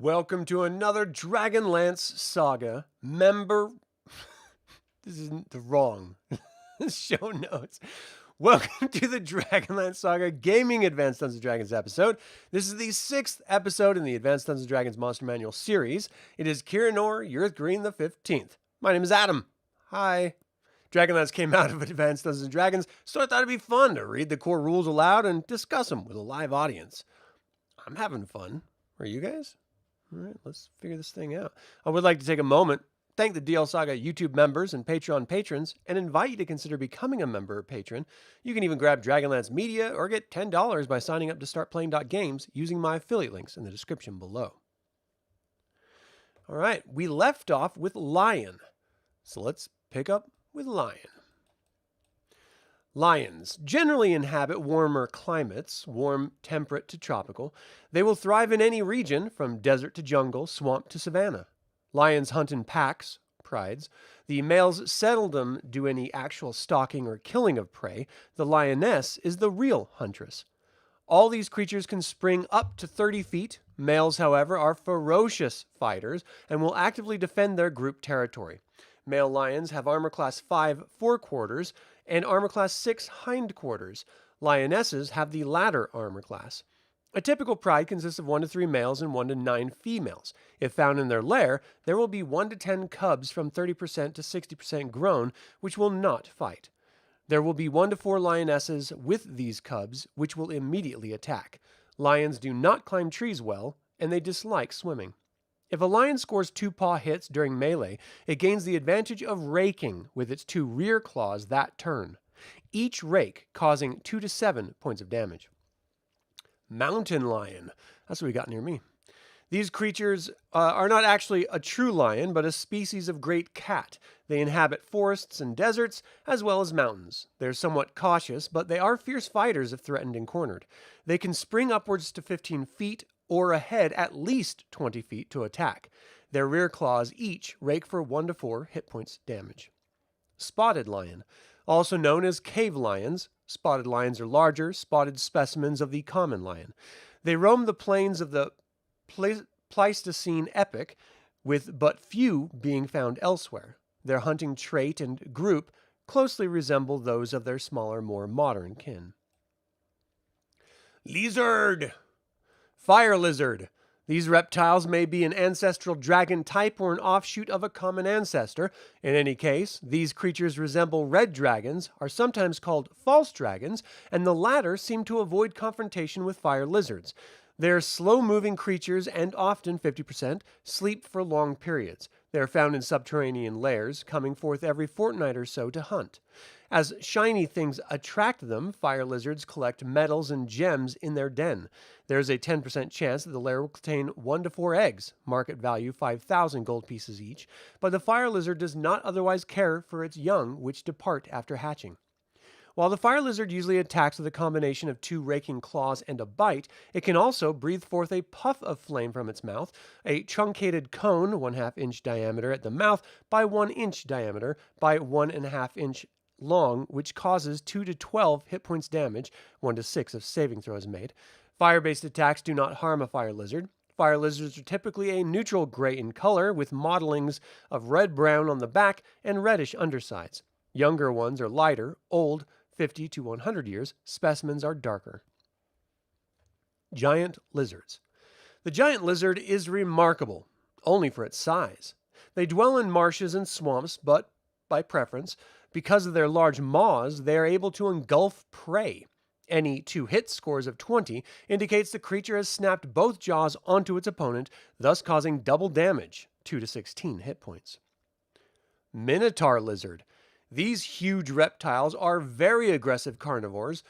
Welcome to another DragonLance Saga member. This isn't the wrong show notes. Welcome to the DragonLance Saga Gaming Advanced Dungeons & Dragons episode. This is the 6th episode in the Advanced Dungeons & Dragons Monster Manual series. It is Krynn, you're Green the 15th. My name is Adam. Hi. Dragonlance came out of Advanced Dungeons & Dragons, so I thought it'd be fun to read the core rules aloud and discuss them with a live audience. I'm having fun. Are you guys? All right, let's figure this thing out. I would like to take a moment, thank the DL Saga YouTube members and Patreon patrons, and invite you to consider becoming a member or patron. You can even grab Dragonlance Media or get $10 by signing up to startplaying.games using my affiliate links in the description below. All right, we left off with Lion, so let's pick up with Lion. Lions generally inhabit warmer climates, warm, temperate to tropical. They will thrive in any region, from desert to jungle, swamp to savanna. Lions hunt in packs, prides. The males seldom do any actual stalking or killing of prey. The lioness is the real huntress. All these creatures can spring up to 30 feet. Males, however, are ferocious fighters and will actively defend their group territory. Male lions have armor class 5 forequarters and armor class 6 hindquarters. Lionesses have the latter armor class. A typical pride consists of 1 to 3 males and 1 to 9 females. If found in their lair, there will be 1 to 10 cubs from 30% to 60% grown, which will not fight. There will be 1 to 4 lionesses with these cubs, which will immediately attack. Lions do not climb trees well, and they dislike swimming. If a lion scores 2 paw hits during melee, it gains the advantage of raking with its 2 rear claws that turn, each rake causing 2 to 7 points of damage. Mountain lion. That's what we got near me. These creatures are not actually a true lion, but a species of great cat. They inhabit forests and deserts, as well as mountains. They're somewhat cautious, but they are fierce fighters if threatened and cornered. They can spring upwards to 15 feet, or ahead at least 20 feet to attack. Their rear claws each rake for 1 to 4 hit points damage. Spotted lion, also known as cave lions. Spotted lions are larger, spotted specimens of the common lion. They roam the plains of the Pleistocene epoch, with but few being found elsewhere. Their hunting trait and group closely resemble those of their smaller, more modern kin. Lizard. Fire lizard. These reptiles may be an ancestral dragon type or an offshoot of a common ancestor. In any case, these creatures resemble red dragons, are sometimes called false dragons, and the latter seem to avoid confrontation with fire lizards. They're slow-moving creatures and often 50% sleep for long periods. They are found in subterranean lairs, coming forth every fortnight or so to hunt. As shiny things attract them, fire lizards collect metals and gems in their den. There is a 10% chance that the lair will contain 1 to 4 eggs, market value 5,000 gold pieces each, but the fire lizard does not otherwise care for its young, which depart after hatching. While the fire lizard usually attacks with a combination of 2 raking claws and a bite, it can also breathe forth a puff of flame from its mouth, a truncated cone 1/2 inch diameter at the mouth by 1 inch diameter by 1.5 inch long, which causes 2 to 12 hit points damage, 1 to 6 if saving throw is made. Fire-based attacks do not harm a fire lizard. Fire lizards are typically a neutral gray in color, with mottlings of red-brown on the back and reddish undersides. Younger ones are lighter, old, 50 to 100 years. Specimens are darker. Giant lizards. The giant lizard is remarkable, only for its size. They dwell in marshes and swamps, but, by preference, because of their large maws, they are able to engulf prey. Any 2 hit scores of 20 indicates the creature has snapped both jaws onto its opponent, thus causing double damage, 2 to 16 hit points. Minotaur lizard. These huge reptiles are very aggressive carnivores,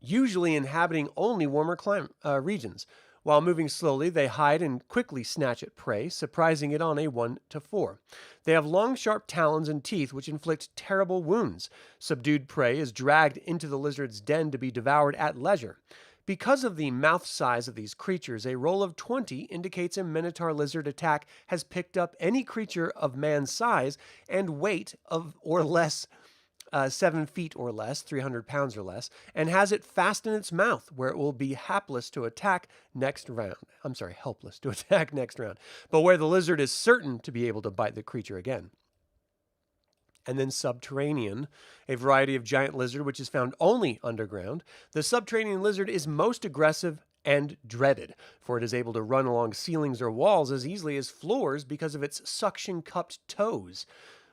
usually inhabiting only warmer regions. While moving slowly, they hide and quickly snatch at prey, surprising it on a 1 to 4. They have long, sharp talons and teeth which inflict terrible wounds. Subdued prey is dragged into the lizard's den to be devoured at leisure. Because of the mouth size of these creatures, a roll of 20 indicates a Minotaur lizard attack has picked up any creature of man's size and weight of or less 7 feet or less, 300 pounds or less, and has it fast in its mouth, where it will be helpless to attack next round. But where the lizard is certain to be able to bite the creature again. And then subterranean, a variety of giant lizard which is found only underground. The subterranean lizard is most aggressive and dreaded, for it is able to run along ceilings or walls as easily as floors because of its suction-cupped toes.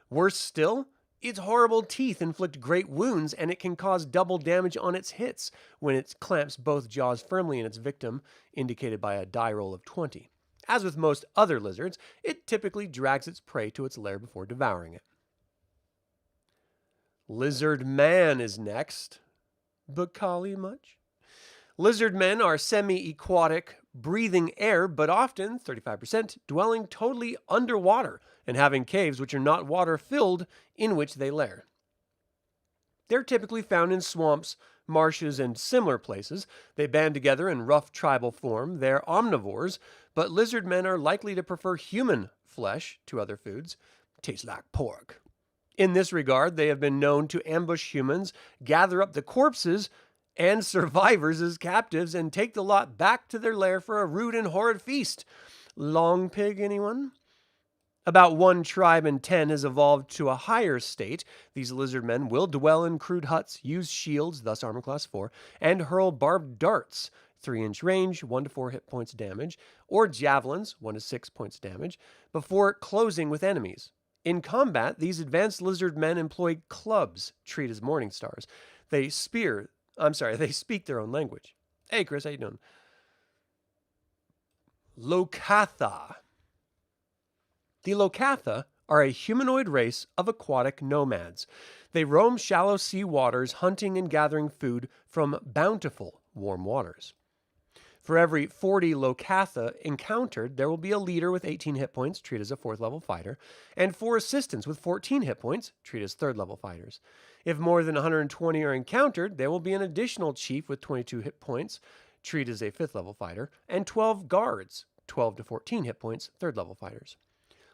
Worse still, its horrible teeth inflict great wounds, and it can cause double damage on its hits when it clamps both jaws firmly in its victim, indicated by a die roll of 20. As with most other lizards, it typically drags its prey to its lair before devouring it. Lizard man is next. Bacali much? Lizard men are semi-aquatic, breathing air, but often, 35%, dwelling totally underwater and having caves which are not water-filled in which they lair. They're typically found in swamps, marshes, and similar places. They band together in rough tribal form. They're omnivores, but lizard men are likely to prefer human flesh to other foods. Tastes like pork. In this regard, they have been known to ambush humans, gather up the corpses and survivors as captives, and take the lot back to their lair for a rude and horrid feast. Long pig, anyone? About 1 tribe in 10 has evolved to a higher state. These lizard men will dwell in crude huts, use shields, thus armor class 4, and hurl barbed darts, 3-inch range, 1 to 4 hit points damage, or javelins, 1 to 6 points damage, before closing with enemies. In combat, these advanced lizard men employ clubs, treated as morning stars. They speak their own language. Hey, Chris, how you doing? Locatha. The Locatha are a humanoid race of aquatic nomads. They roam shallow sea waters, hunting and gathering food from bountiful warm waters. For every 40 Locatha encountered, there will be a leader with 18 hit points, treated as a 4th level fighter, and 4 assistants with 14 hit points, treated as 3rd level fighters. If more than 120 are encountered, there will be an additional chief with 22 hit points, treated as a 5th level fighter, and 12 guards, 12 to 14 hit points, 3rd level fighters.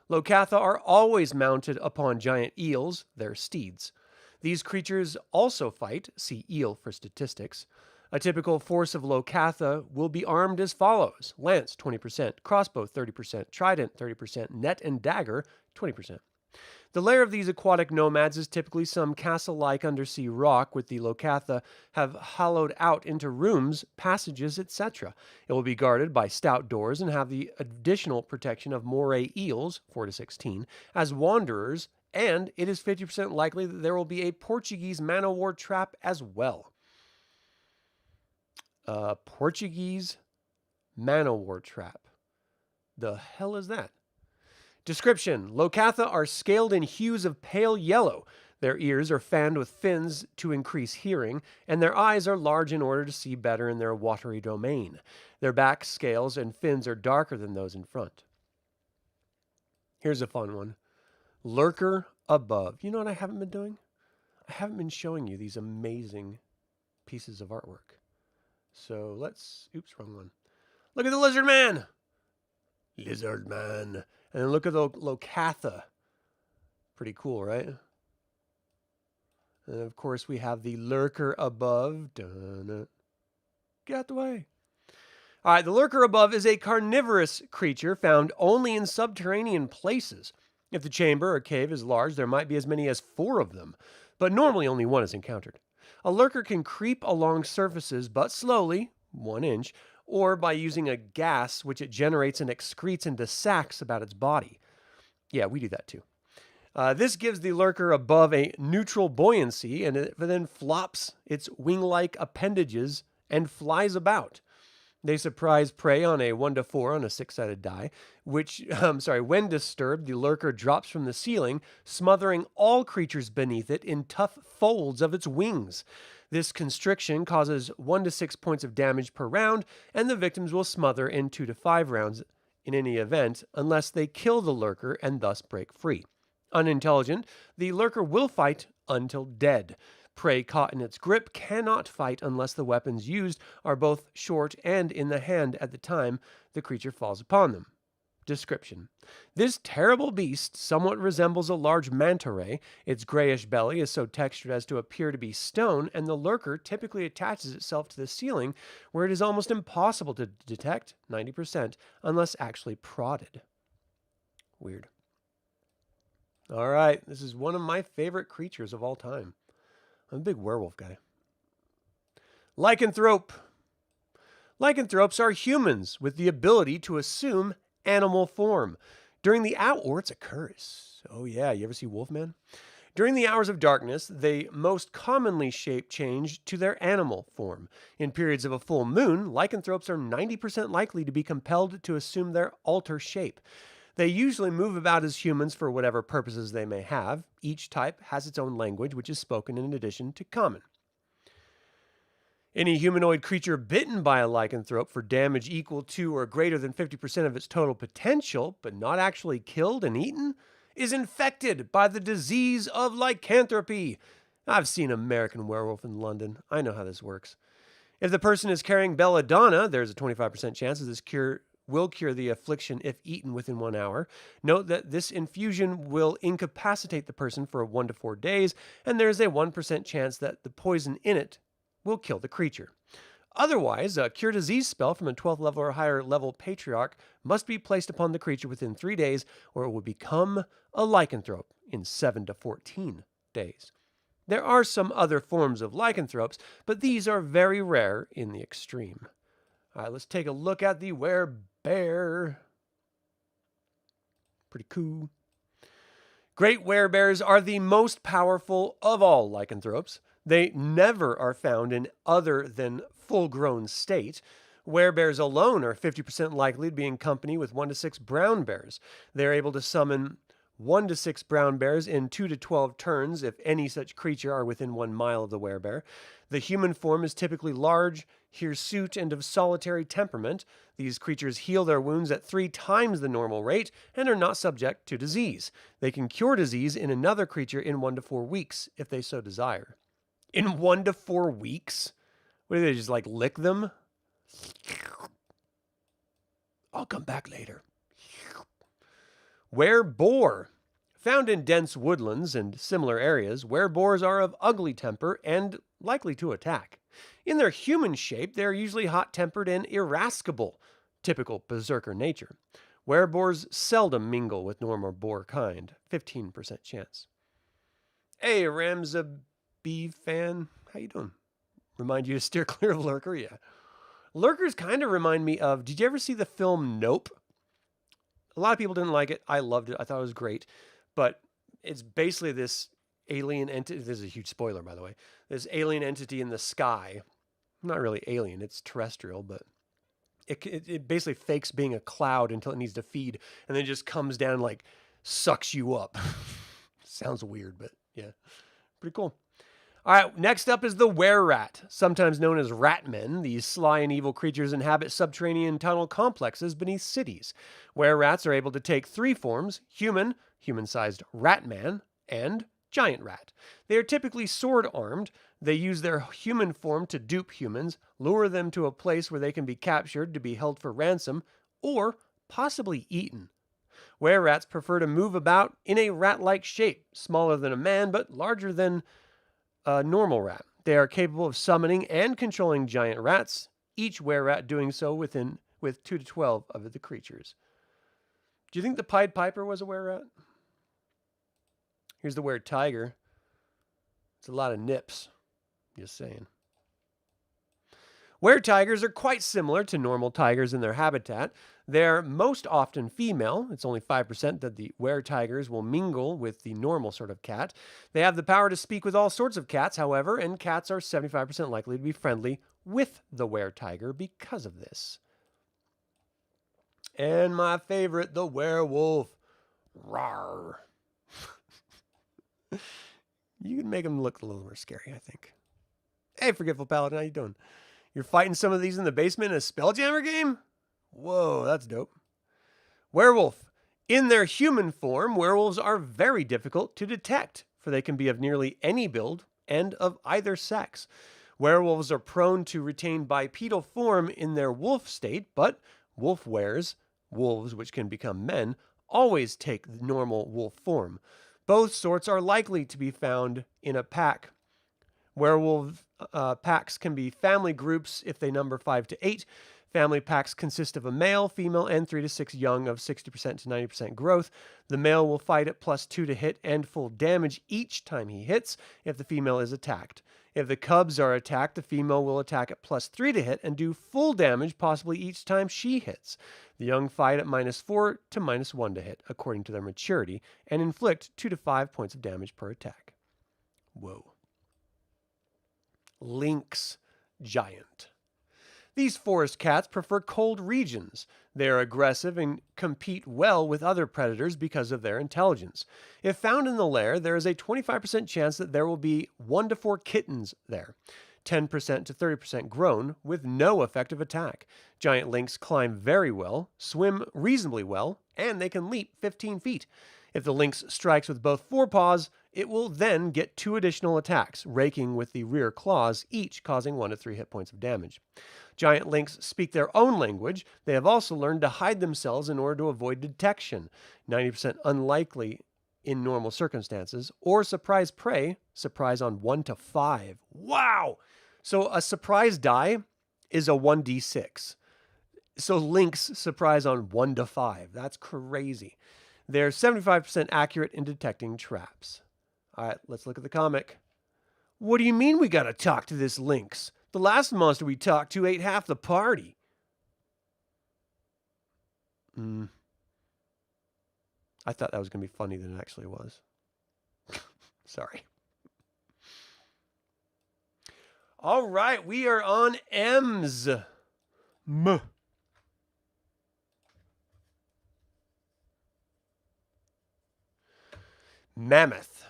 Locatha are always mounted upon giant eels, their steeds. These creatures also fight, see eel for statistics. A typical force of Locatha will be armed as follows: lance 20%, crossbow 30%, trident 30%, net and dagger 20%. The lair of these aquatic nomads is typically some castle-like undersea rock, with the Locatha have hollowed out into rooms, passages, etc. It will be guarded by stout doors and have the additional protection of moray eels, 4 to 16, as wanderers, and it is 50% likely that there will be a Portuguese man-o-war trap as well. Portuguese man-o-war trap. The hell is that? Description: Locatha are scaled in hues of pale yellow. Their ears are fanned with fins to increase hearing, and their eyes are large in order to see better in their watery domain. Their back scales and fins are darker than those in front. Here's a fun one. Lurker above. You know what I haven't been doing? I haven't been showing you these amazing pieces of artwork. So let's... Oops, wrong one. Look at the lizard man! Lizard man. And then look at the Locatha. Pretty cool, right? And of course we have the lurker above. Dun-dun. Get out the way. All right, the lurker above is a carnivorous creature found only in subterranean places. If the chamber or cave is large, there might be as many as 4 of them, but normally only 1 is encountered. A lurker can creep along surfaces, but slowly, 1 inch, or by using a gas which it generates and excretes into sacs about its body. Yeah, we do that too. This gives the lurker above a neutral buoyancy, and it then flops its wing-like appendages and flies about. They surprise prey on a 1 to 4 on a 6-sided die, when disturbed, the lurker drops from the ceiling, smothering all creatures beneath it in tough folds of its wings. This constriction causes 1 to 6 points of damage per round, and the victims will smother in 2 to 5 rounds in any event, unless they kill the lurker and thus break free. Unintelligent, the lurker will fight until dead. Prey caught in its grip cannot fight unless the weapons used are both short and in the hand at the time the creature falls upon them. Description. This terrible beast somewhat resembles a large manta ray. Its grayish belly is so textured as to appear to be stone, and the lurker typically attaches itself to the ceiling, where it is almost impossible to detect, 90%, unless actually prodded. Weird. All right, this is one of my favorite creatures of all time. I'm a big werewolf guy. Lycanthrope. Lycanthropes are humans with the ability to assume animal form. During the or it's a curse. Oh yeah, you ever see Wolfman? During the hours of darkness, they most commonly shape change to their animal form. In periods of a full moon, lycanthropes are 90% likely to be compelled to assume their alter shape. They usually move about as humans for whatever purposes they may have. Each type has its own language, which is spoken in addition to common. Any humanoid creature bitten by a lycanthrope for damage equal to or greater than 50% of its total potential, but not actually killed and eaten, is infected by the disease of lycanthropy. I've seen American Werewolf in London. I know how this works. If the person is carrying belladonna, there's a 25% chance that this cure will cure the affliction if eaten within 1 hour. Note that this infusion will incapacitate the person for 1 to 4 days, and there is a 1% chance that the poison in it will kill the creature. Otherwise, a cure disease spell from a 12th level or higher level patriarch must be placed upon the creature within 3 days, or it will become a lycanthrope in 7 to 14 days. There are some other forms of lycanthropes, but these are very rare in the extreme. All right, let's take a look at the werebear. Pretty cool. Great werebears are the most powerful of all lycanthropes. They never are found in other than full-grown state. Werebears alone are 50% likely to be in company with 1 to 6 brown bears. They're able to summon 1 to 6 brown bears in 2 to 12 turns if any such creature are within 1 mile of the werebear. The human form is typically large, hirsute, and of solitary temperament. These creatures heal their wounds at 3 times the normal rate and are not subject to disease. They can cure disease in another creature in 1 to 4 weeks if they so desire. In 1 to 4 weeks? What do they just like lick them? I'll come back later. Wereboar. Found in dense woodlands and similar areas, wereboars are of ugly temper and likely to attack. In their human shape, they are usually hot-tempered and irascible, typical berserker nature. Wereboars seldom mingle with normal boar kind, 15% chance. Hey, Ramza B fan, how you doing? Remind you to steer clear of Lurker? Yeah. Lurkers kind of remind me of, did you ever see the film Nope? A lot of people didn't like it. I loved it. I thought it was great. But it's basically this alien entity. This is a huge spoiler, by the way. This alien entity in the sky. Not really alien, it's terrestrial, but it basically fakes being a cloud until it needs to feed, and then it just comes down and like sucks you up. Sounds weird, but yeah, pretty cool. All right, next up is the were-rat, sometimes known as ratmen. These sly and evil creatures inhabit subterranean tunnel complexes beneath cities. Were-rats are able to take 3 forms: human, human-sized rat-man, and giant rat. They are typically sword-armed. They use their human form to dupe humans, lure them to a place where they can be captured to be held for ransom, or possibly eaten. Were-rats prefer to move about in a rat-like shape, smaller than a man but larger than a normal rat. They are capable of summoning and controlling giant rats, each were-rat doing so with 2 to 12 of the creatures. Do you think the Pied Piper was a were-rat? Here's the were-tiger. It's a lot of nips. Just saying. Were-tigers are quite similar to normal tigers in their habitat. They're most often female. It's only 5% that the were-tigers will mingle with the normal sort of cat. They have the power to speak with all sorts of cats, however, and cats are 75% likely to be friendly with the were-tiger because of this. And my favorite, the werewolf. Rawr. You can make them look a little more scary, I think. Hey, Forgetful Paladin, how you doing? You're fighting some of these in the basement in a Spelljammer game? Whoa, that's dope. Werewolf. In their human form, werewolves are very difficult to detect, for they can be of nearly any build and of either sex. Werewolves are prone to retain bipedal form in their wolf state, but wolf weres Wolves, which can become men, always take the normal wolf form. Both sorts are likely to be found in a pack. Werewolf packs can be family groups if they number 5 to 8. Family packs consist of a male, female, and 3 to 6 young of 60% to 90% growth. The male will fight at +2 to hit and full damage each time he hits if the female is attacked. If the cubs are attacked, the female will attack at +3 to hit and do full damage possibly each time she hits. The young fight at -4 to -1 to hit, according to their maturity, and inflict 2 to 5 points of damage per attack. Whoa. Lynx giant. These forest cats prefer cold regions. They are aggressive and compete well with other predators because of their intelligence. If found in the lair, there is a 25% chance that there will be 1 to 4 kittens there. 10% to 30% grown with no effective attack. Giant lynx climb very well, swim reasonably well, and they can leap 15 feet. If the lynx strikes with both forepaws, it will then get 2 additional attacks, raking with the rear claws, each causing 1 to 3 hit points of damage. Giant lynx speak their own language. They have also learned to hide themselves in order to avoid detection, 90% unlikely in normal circumstances, or surprise prey, surprise on 1 to 5. Wow! So a surprise die is a 1d6. So lynx surprise on 1 to 5. That's crazy. They're 75% accurate in detecting traps. All right, let's look at the comic. What do you mean we gotta talk to this lynx? The last monster we talked to ate half the party. I thought that was going to be funny than it actually was. Sorry. All right, we are on M's. Mammoth.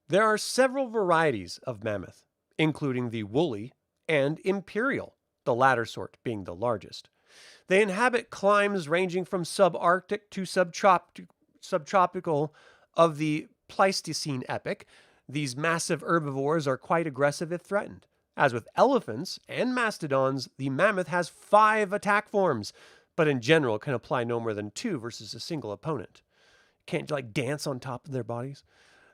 There are several varieties of mammoth, including the woolly and imperial, the latter sort being the largest. They inhabit climes ranging from subarctic to subtropical of the Pleistocene epoch. These massive herbivores are quite aggressive if threatened. As with elephants and mastodons, the mammoth has 5 attack forms, but in general can apply no more than 2 versus a single opponent. Can't like dance on top of their bodies.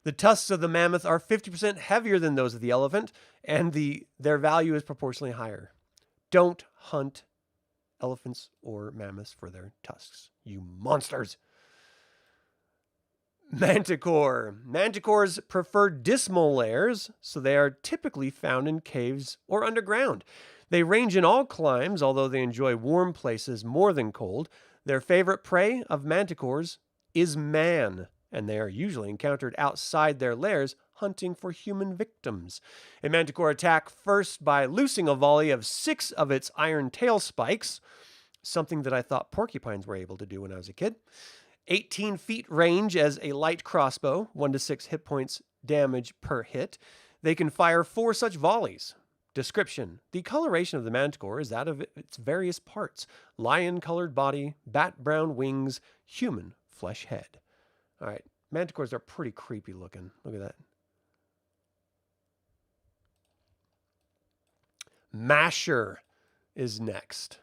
The tusks of the mammoth are 50% heavier than those of the elephant, and their value is proportionally higher. Don't hunt elephants or mammoths for their tusks, you monsters. Manticore. Manticores prefer dismal lairs, so they are typically found in caves or underground. They range in all climes, although they enjoy warm places more than cold. Their favorite prey of manticores is man, and they are usually encountered outside their lairs hunting for human victims. A manticore attack first by loosing a volley of 6 of its iron tail spikes, something that I thought porcupines were able to do when I was a kid. 18 feet range as a light crossbow, 1 to 6 hit points damage per hit. They can fire 4 such volleys. Description. The coloration of the manticore is that of its various parts. Lion-colored body, bat-brown wings, human flesh head. All right, manticores are pretty creepy looking. Look at that. Masher is next.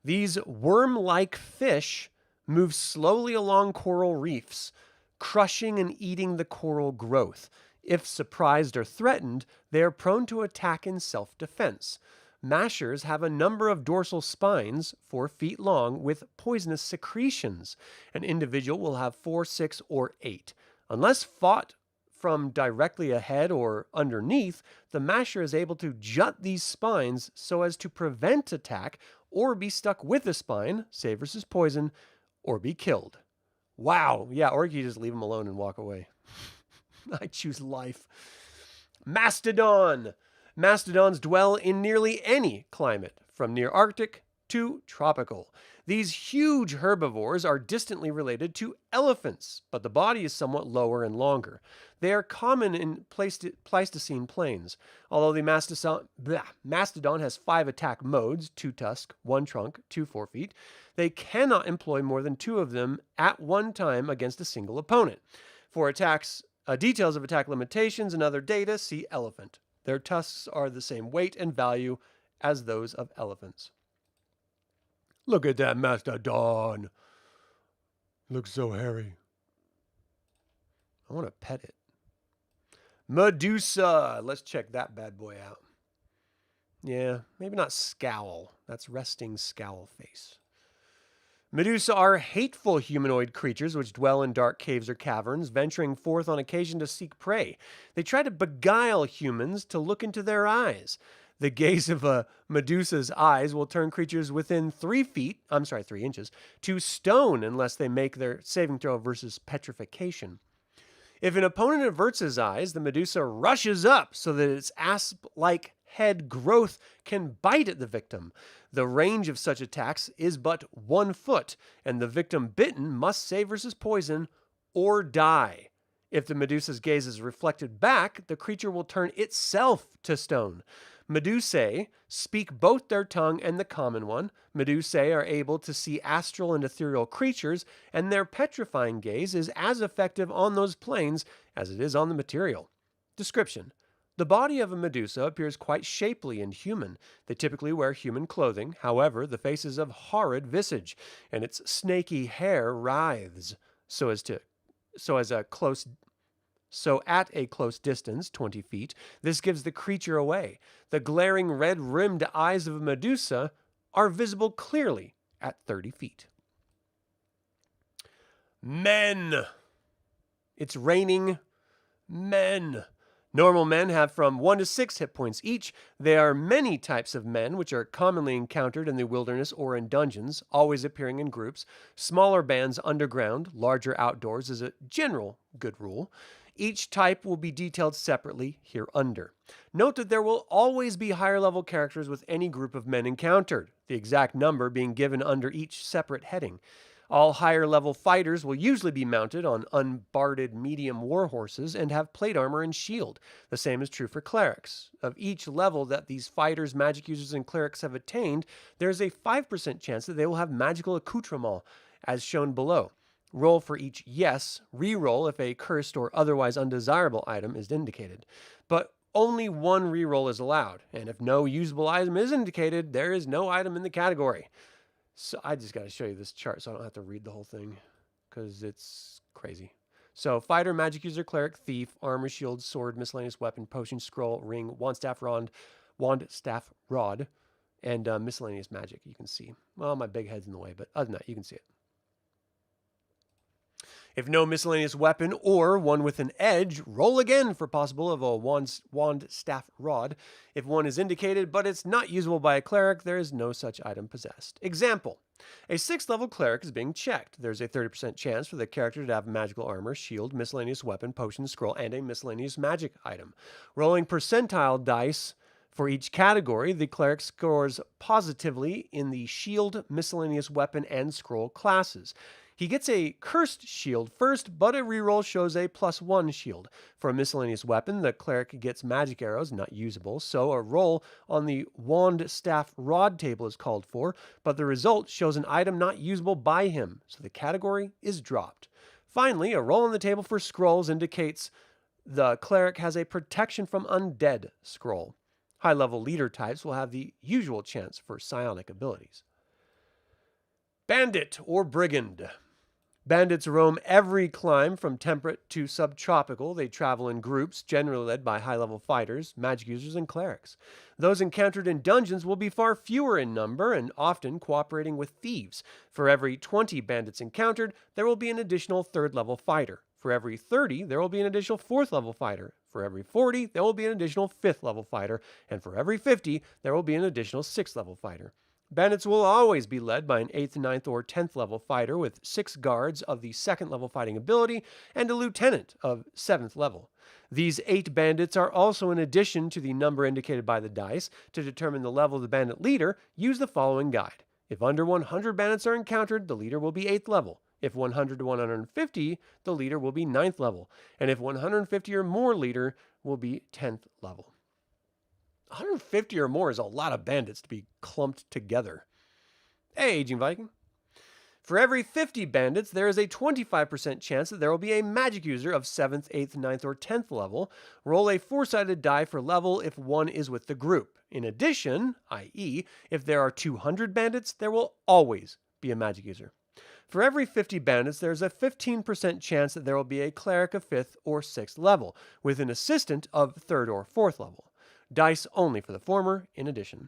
These worm-like fish move slowly along coral reefs, crushing and eating the coral growth. If surprised or threatened, they are prone to attack in self-defense. Mashers have a number of dorsal spines, 4 feet long, with poisonous secretions. An individual will have 4, 6, or 8. Unless fought from directly ahead or underneath, the masher is able to jut these spines so as to prevent attack or be stuck with the spine, say versus poison, or be killed. Wow. Yeah, or you just leave them alone and walk away. I choose life. Mastodon. Mastodons dwell in nearly any climate, from near Arctic to tropical. These huge herbivores are distantly related to elephants, but the body is somewhat lower and longer. They are common in Pleistocene plains. Although the mastodon has 5 attack modes, 2 tusk, 1 trunk, 2 forefeet, they cannot employ more than 2 of them at one time against a single opponent. For attacks, details of attack limitations and other data, see elephant. Their tusks are the same weight and value as those of elephants. Look at that mastodon. Looks so hairy. I want to pet it. Medusa. Let's check that bad boy out. Yeah, maybe not scowl. That's resting scowl face. Medusa are hateful humanoid creatures which dwell in dark caves or caverns, venturing forth on occasion to seek prey. They try to beguile humans to look into their eyes. The gaze of a Medusa's eyes will turn creatures within 3 inches, to stone unless they make their saving throw versus petrification. If an opponent averts his eyes, the Medusa rushes up so that its asp-like head growth can bite at the victim. The range of such attacks is but 1 foot, and the victim bitten must save versus poison or die. If the Medusa's gaze is reflected back, the creature will turn itself to stone. Medusae speak both their tongue and the common one. Medusae are able to see astral and ethereal creatures, and their petrifying gaze is as effective on those planes as it is on the material. Description. The body of a Medusa appears quite shapely and human. They typically wear human clothing. However, the face is of horrid visage, and its snaky hair writhes so at a close distance, 20 feet, this gives the creature away. The glaring red-rimmed eyes of a Medusa are visible clearly at 30 feet. Men. It's raining men. Normal men have from 1 to 6 hit points each. There are many types of men which are commonly encountered in the wilderness or in dungeons, always appearing in groups. Smaller bands underground, larger outdoors is a general good rule. Each type will be detailed separately hereunder. Note that there will always be higher level characters with any group of men encountered, the exact number being given under each separate heading. All higher level fighters will usually be mounted on unbarded medium war horses and have plate armor and shield. The same is true for clerics. Of each level that these fighters, magic users, and clerics have attained, there is a 5% chance that they will have magical accoutrement, as shown below. Roll for each yes, re-roll if a cursed or otherwise undesirable item is indicated. But only 1 re-roll is allowed, and if no usable item is indicated, there is no item in the category. So I just got to show you this chart so I don't have to read the whole thing because it's crazy. So fighter, magic user, cleric, thief, armor, shield, sword, miscellaneous weapon, potion, scroll, ring, wand, staff, rod, and miscellaneous magic. You can see. Well, my big head's in the way, but other than that, you can see it. If no miscellaneous weapon or one with an edge, roll again for possible of a wand, staff, rod. If one is indicated, but it's not usable by a cleric, there is no such item possessed. Example. A 6th level cleric is being checked. There's a 30% chance for the character to have magical armor, shield, miscellaneous weapon, potion, scroll, and a miscellaneous magic item. Rolling percentile dice for each category, the cleric scores positively in the shield, miscellaneous weapon, and scroll classes. He gets a cursed shield first, but a reroll shows a +1 shield. For a miscellaneous weapon, the cleric gets magic arrows, not usable, so a roll on the wand, staff, rod table is called for, but the result shows an item not usable by him, so the category is dropped. Finally, a roll on the table for scrolls indicates the cleric has a protection from undead scroll. High-level leader types will have the usual chance for psionic abilities. Bandit or Brigand. Bandits roam every clime from temperate to subtropical. They travel in groups, generally led by high-level fighters, magic users, and clerics. Those encountered in dungeons will be far fewer in number and often cooperating with thieves. For every 20 bandits encountered, there will be an additional 3rd-level fighter. For every 30, there will be an additional 4th-level fighter. For every 40, there will be an additional 5th-level fighter. And for every 50, there will be an additional 6th-level fighter. Bandits will always be led by an 8th, 9th, or 10th level fighter with 6 guards of the 2nd level fighting ability and a lieutenant of 7th level. These 8 bandits are also in addition to the number indicated by the dice. To determine the level of the bandit leader, use the following guide. If under 100 bandits are encountered, the leader will be 8th level. If 100 to 150, the leader will be 9th level. And if 150 or more, leader will be 10th level. 150 or more is a lot of bandits to be clumped together. Hey, Aging Viking. For every 50 bandits, there is a 25% chance that there will be a magic user of 7th, 8th, 9th, or 10th level. Roll a 4-sided die for level if one is with the group. In addition, i.e., if there are 200 bandits, there will always be a magic user. For every 50 bandits, there's a 15% chance that there will be a cleric of 5th or 6th level, with an assistant of 3rd or 4th level. Dice only for the former, in addition.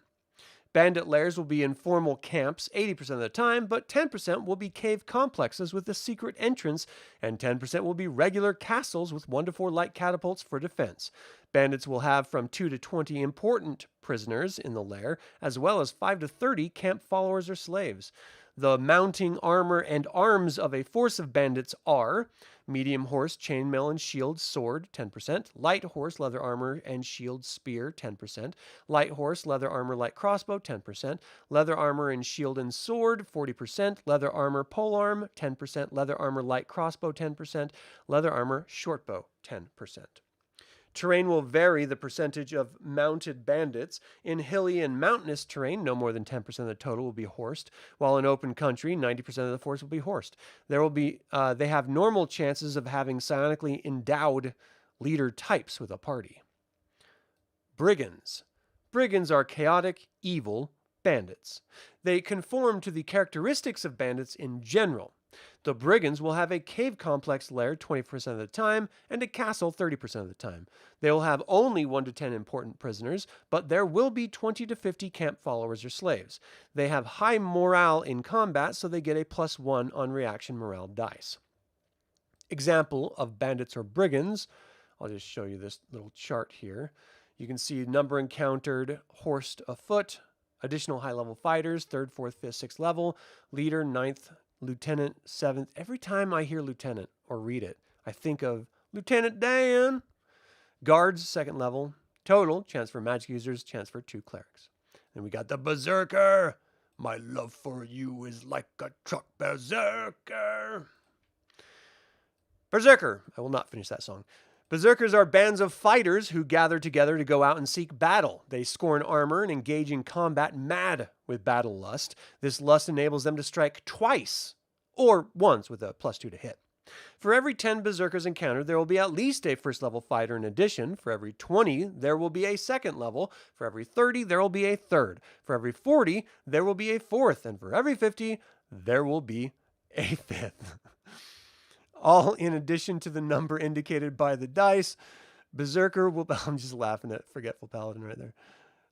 Bandit lairs will be informal camps 80% of the time, but 10% will be cave complexes with a secret entrance, and 10% will be regular castles with 1 to 4 light catapults for defense. Bandits will have from 2 to 20 important prisoners in the lair, as well as 5 to 30 camp followers or slaves. The mounting armor and arms of a force of bandits are medium horse, chainmail and shield, sword, 10%, light horse, leather armor and shield, spear, 10%, light horse, leather armor, light crossbow, 10%, leather armor and shield and sword, 40%, leather armor, polearm, 10%, leather armor, light crossbow, 10%, leather armor, shortbow, 10%. Terrain will vary the percentage of mounted bandits. In hilly and mountainous terrain, no more than 10% of the total will be horsed, while in open country, 90% of the force will be horsed. They have normal chances of having psionically endowed leader types with a party. Brigands. Brigands are chaotic, evil bandits. They conform to the characteristics of bandits in general. The brigands will have a cave complex lair 20% of the time and a castle 30% of the time. They will have only 1 to 10 important prisoners, but there will be 20 to 50 camp followers or slaves. They have high morale in combat, so they get a +1 on reaction morale dice. Example of bandits or brigands. I'll just show you this little chart here. You can see number encountered, horsed afoot, additional high-level fighters, 3rd, 4th, 5th, 6th level, leader, 9th, lieutenant, 7th. Every time I hear lieutenant or read it, I think of Lieutenant Dan. Guards, 2nd level. Total, chance for magic users, chance for 2 clerics. Then we got the berserker. My love for you is like a truck berserker. Berserker. I will not finish that song. Berserkers are bands of fighters who gather together to go out and seek battle. They scorn armor and engage in combat mad with battle lust. This lust enables them to strike twice, or once with a +2 to hit. For every 10 berserkers encountered, there will be at least a 1st level fighter in addition. For every 20, there will be a 2nd level. For every 30, there will be a 3rd. For every 40, there will be a 4th. And for every 50, there will be a 5th. All in addition to the number indicated by the dice. Berserker will... I'm just laughing at Forgetful Paladin right there.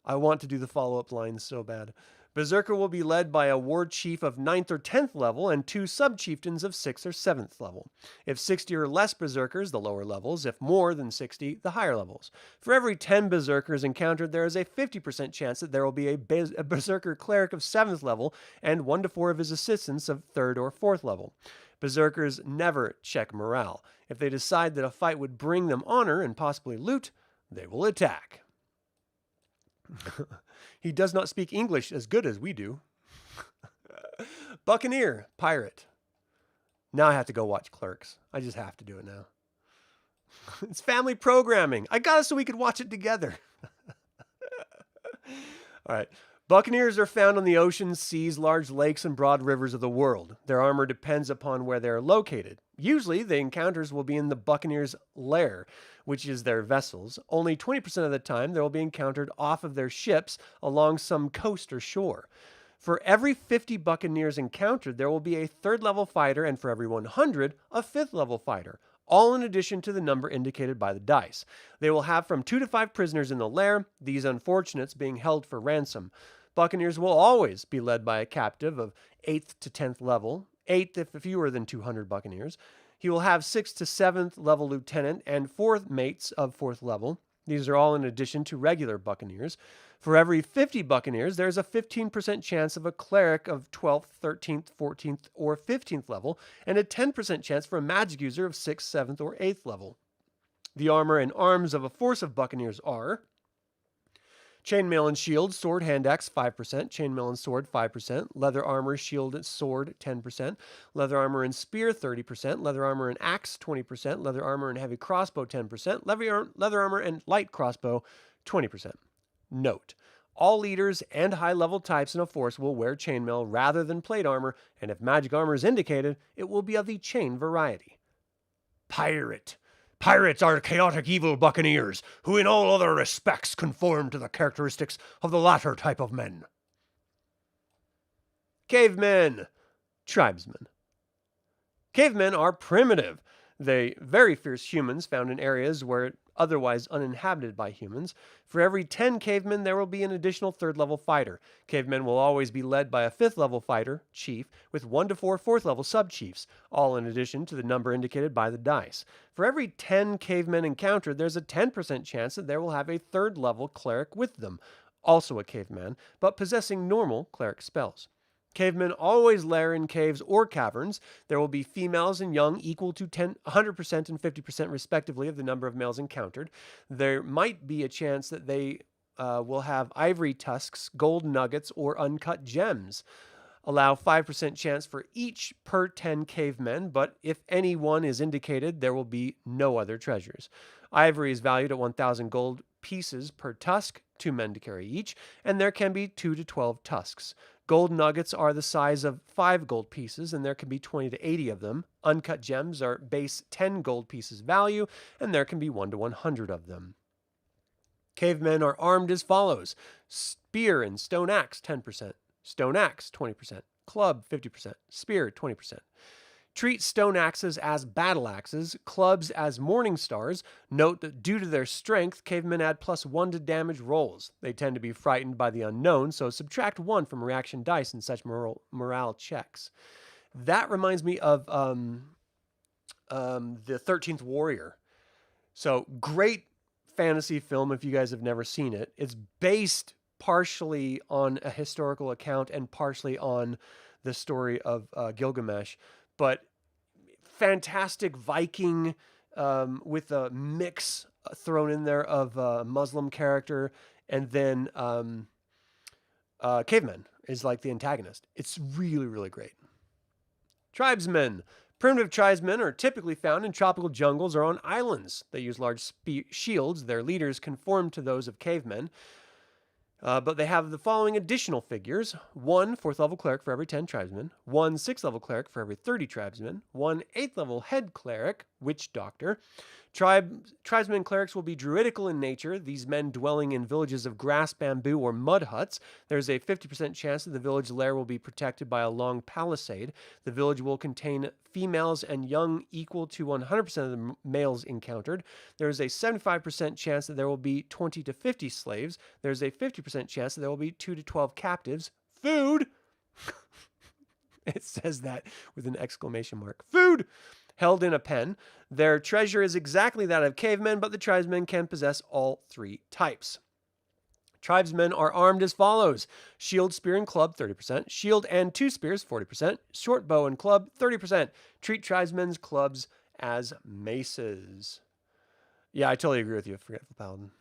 I want to do the follow-up line so bad. Berserker will be led by a ward chief of 9th or 10th level and 2 sub-chieftains of 6th or 7th level. If 60 or less berserkers, the lower levels. If more than 60, the higher levels. For every 10 berserkers encountered, there is a 50% chance that there will be a berserker cleric of 7th level and 1 to 4 of his assistants of 3rd or 4th level. Berserkers never check morale. If they decide that a fight would bring them honor and possibly loot, they will attack. He does not speak English as good as we do. Buccaneer, pirate. Now I have to go watch Clerks. I just have to do it now. It's family programming. I got it so we could watch it together. All right. Buccaneers are found on the oceans, seas, large lakes, and broad rivers of the world. Their armor depends upon where they are located. Usually, the encounters will be in the Buccaneers' lair, which is their vessels. Only 20% of the time, they will be encountered off of their ships along some coast or shore. For every 50 Buccaneers encountered, there will be a 3rd level fighter, and for every 100, a 5th level fighter, all in addition to the number indicated by the dice. They will have from 2 to 5 prisoners in the lair, these unfortunates being held for ransom. Buccaneers will always be led by a captive of 8th to 10th level, 8th if fewer than 200 Buccaneers. He will have 6th to 7th level lieutenant and 4th mates of 4th level. These are all in addition to regular Buccaneers. For every 50 Buccaneers, there is a 15% chance of a cleric of 12th, 13th, 14th, or 15th level, and a 10% chance for a magic user of 6th, 7th, or 8th level. The armor and arms of a force of Buccaneers are chainmail and shield, sword, hand axe, 5%. Chainmail and sword, 5%. Leather armor, shield, and sword, 10%. Leather armor and spear, 30%. Leather armor and axe, 20%. Leather armor and heavy crossbow, 10%. Leather armor and light crossbow, 20%. Note, All leaders and high-level types in a force will wear chainmail rather than plate armor, and if magic armor is indicated, it will be of the chain variety. Pirate. Pirates are chaotic evil buccaneers, who in all other respects conform to the characteristics of the latter type of men. Cavemen. Tribesmen. Cavemen are primitive. They very fierce humans found in areas where otherwise uninhabited by humans. For every 10 cavemen, there will be an additional 3rd level fighter. Cavemen will always be led by a 5th level fighter, chief, with 1 to 4 4th level sub-chiefs, all in addition to the number indicated by the dice. For every 10 cavemen encountered, there's a 10% chance that they will have a 3rd level cleric with them, also a caveman, but possessing normal cleric spells. Cavemen always lair in caves or caverns. There will be females and young equal to 100% and 50% respectively of the number of males encountered. There might be a chance that they will have ivory tusks, gold nuggets, or uncut gems. Allow 5% chance for each per 10 cavemen, but if any one is indicated, there will be no other treasures. Ivory is valued at 1,000 gold pieces per tusk, 2 men to carry each, and there can be 2 to 12 tusks. Gold nuggets are the size of 5 gold pieces, and there can be 20 to 80 of them. Uncut gems are base 10 gold pieces value, and there can be 1 to 100 of them. Cavemen are armed as follows: spear and stone axe 10%, stone axe 20%, club 50%, spear 20%. Treat stone axes as battle axes, clubs as morning stars. Note that due to their strength, cavemen add +1 to damage rolls. They tend to be frightened by the unknown, so subtract 1 from reaction dice in such morale checks. That reminds me of the 13th Warrior. So, great fantasy film if you guys have never seen it. It's based partially on a historical account and partially on the story of Gilgamesh. But fantastic Viking with a mix thrown in there of a Muslim character, and then cavemen is like the antagonist. It's really, really great. Tribesmen. Primitive tribesmen are typically found in tropical jungles or on islands. They use large shields. Their leaders conform to those of cavemen. But they have the following additional figures: 1 4th level cleric for every 10 tribesmen, 1 6th level cleric for every 30 tribesmen, 1 8th level head cleric, witch doctor. Tribesmen and clerics will be druidical in nature, these men dwelling in villages of grass, bamboo, or mud huts. There's a 50% chance that the village lair will be protected by a long palisade. The village will contain females and young equal to 100% of the males encountered. There's a 75% chance that there will be 20 to 50 slaves. There's a 50% chance that there will be 2 to 12 captives. Food! It says that with an exclamation mark. Food! Held in a pen. Their treasure is exactly that of cavemen, but the tribesmen can possess all 3 types. Tribesmen are armed as follows: shield, spear, and club 30%, shield and 2 spears 40%, short bow and club 30%. Treat tribesmen's clubs as maces. Yeah, I totally agree with you, Forgetful Paladin.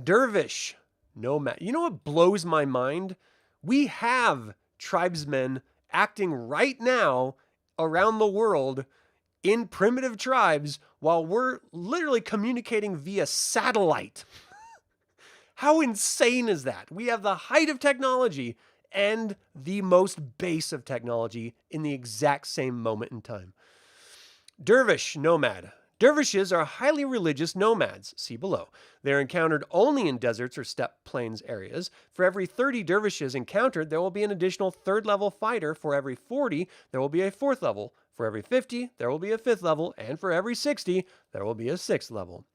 Dervish, nomad. You know what blows my mind? We have tribesmen acting right now around the world in primitive tribes while we're literally communicating via satellite. How insane is that? We have the height of technology and the most base of technology in the exact same moment in time. Dervish, nomad. Dervishes are highly religious nomads. See below. They're encountered only in deserts or steppe plains areas. For every 30 dervishes encountered, there will be an additional 3rd level fighter. For every 40, there will be a 4th level. For every 50, there will be a 5th level. And for every 60, there will be a 6th level.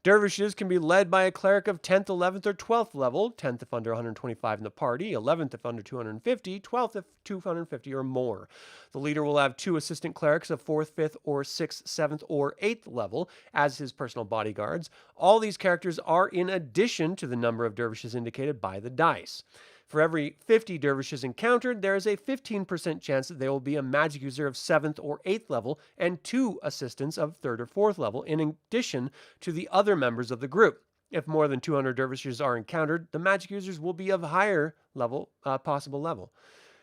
Dervishes can be led by a cleric of 10th, 11th, or 12th level, 10th if under 125 in the party, 11th if under 250, 12th if 250 or more. The leader will have 2 assistant clerics of 4th, 5th, or 6th, 7th, or 8th level as his personal bodyguards. All these characters are in addition to the number of dervishes indicated by the dice. For every 50 dervishes encountered, there is a 15% chance that they will be a magic user of 7th or 8th level and 2 assistants of 3rd or 4th level, in addition to the other members of the group. If more than 200 dervishes are encountered, the magic users will be of higher level, possible level.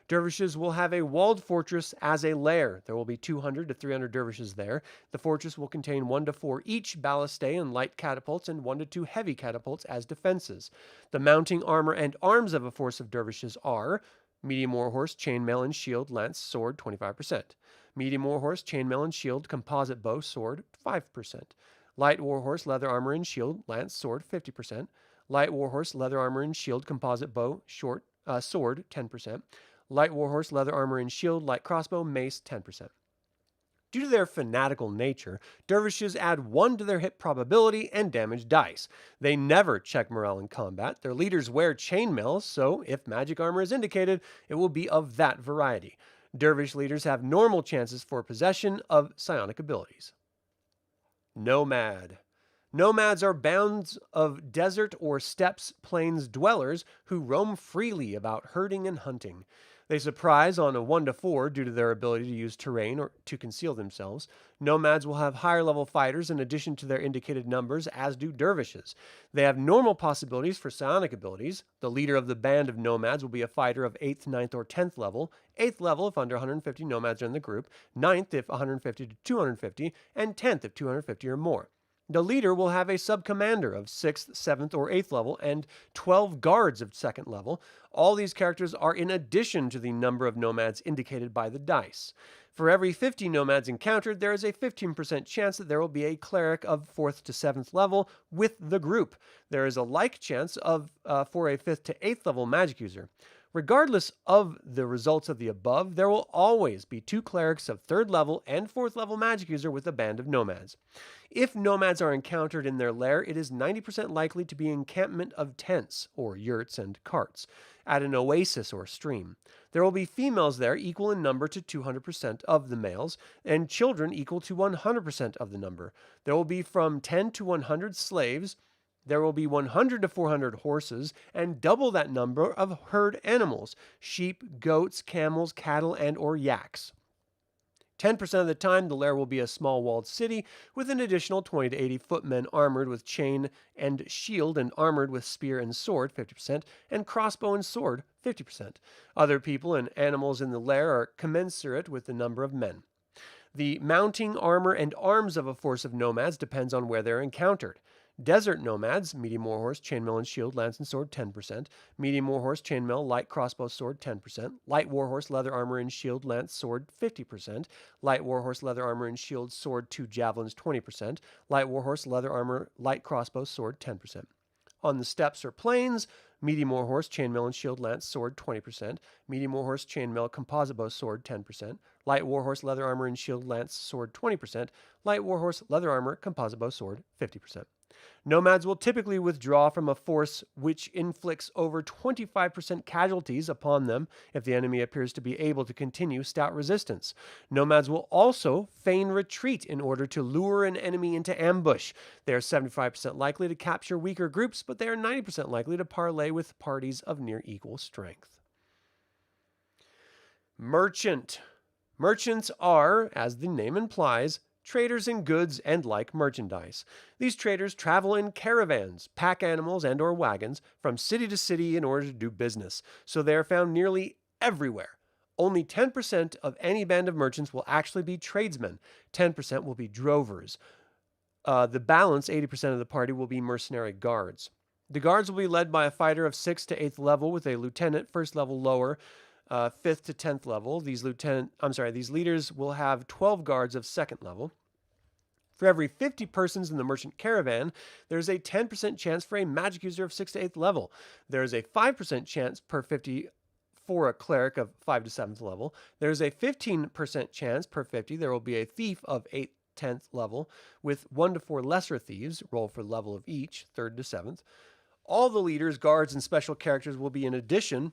Dervishes will have a walled fortress as a lair. There will be 200 to 300 dervishes there. The fortress will contain 1 to 4 each ballistae and light catapults and 1 to 2 heavy catapults as defenses. The mounting armor and arms of a force of dervishes are medium warhorse, chainmail and shield, lance, sword, 25%. Medium warhorse, chainmail and shield, composite bow, sword, 5%. Light warhorse, leather armor and shield, lance, sword, 50%. Light warhorse, leather armor and shield, composite bow, sword, 10%. Light warhorse, leather armor and shield, light crossbow, mace, 10%. Due to their fanatical nature, dervishes add 1 to their hit probability and damage dice. They never check morale in combat. Their leaders wear chainmail, so if magic armor is indicated, it will be of that variety. Dervish leaders have normal chances for possession of psionic abilities. Nomad. Nomads are bands of desert or steppes plains dwellers who roam freely about herding and hunting. They surprise on a 1 to 4 due to their ability to use terrain or to conceal themselves. Nomads will have higher level fighters in addition to their indicated numbers, as do dervishes. They have normal possibilities for psionic abilities. The leader of the band of nomads will be a fighter of 8th, 9th, or 10th level. 8th level if under 150 nomads are in the group, 9th if 150 to 250, and 10th if 250 or more. The leader will have a sub-commander of 6th, 7th, or 8th level and 12 guards of 2nd level. All these characters are in addition to the number of nomads indicated by the dice. For every 50 nomads encountered, there is a 15% chance that there will be a cleric of 4th to 7th level with the group. There is a like chance for a 5th to 8th level magic user. Regardless of the results of the above, there will always be 2 clerics of 3rd level and 4th level magic user with a band of nomads. If nomads are encountered in their lair, it is 90% likely to be an encampment of tents, or yurts and carts, at an oasis or stream. There will be females there equal in number to 200% of the males, and children equal to 100% of the number. There will be from 10 to 100 slaves. There will be 100 to 400 horses, and double that number of herd animals, sheep, goats, camels, cattle, and or yaks. 10% of the time, the lair will be a small walled city with an additional 20 to 80 footmen armored with chain and shield and armored with spear and sword, 50%, and crossbow and sword, 50%. Other people and animals in the lair are commensurate with the number of men. The mounting, armor, and arms of a force of nomads depends on where they're encountered. Desert nomads, medium warhorse, chainmail and shield, lance and sword, 10%. Medium warhorse, chainmail, light crossbow, sword, 10%. Light warhorse, leather armor and shield, lance, sword, 50%. Light warhorse, leather armor and shield, sword, 2 javelins, 20%. Light warhorse, leather armor, light crossbow, sword, 10%. On the steppes or plains, medium warhorse, chainmail and shield, lance, sword, 20%. Medium warhorse, chainmail, composite bow, sword, 10%. Light warhorse, leather armor and shield, lance, sword, 20%. Light warhorse, leather armor, composite bow, sword, 50%. Nomads will typically withdraw from a force which inflicts over 25% casualties upon them if the enemy appears to be able to continue stout resistance. Nomads will also feign retreat in order to lure an enemy into ambush. They are 75% likely to capture weaker groups, but they are 90% likely to parley with parties of near equal strength. Merchant. Merchants are, as the name implies, traders in goods and like merchandise. These traders travel in caravans, pack animals, and or wagons from city to city in order to do business, so they are found nearly everywhere. Only 10% of any band of merchants will actually be tradesmen. 10% will be drovers. The balance, 80% of the party, will be mercenary guards. The guards will be led by a fighter of 6th to 8th level with a lieutenant, 1st level lower, 5th to 10th level. These leaders will have 12 guards of 2nd level. For every 50 persons in the merchant caravan, there is a 10% chance for a magic user of 6th to 8th level. There is a 5% chance per 50 for a cleric of 5th to 7th level. There is a 15% chance per 50 there will be a thief of 8th, 10th level, with 1 to 4 lesser thieves, roll for level of each, 3rd to 7th. All the leaders, guards, and special characters will be in addition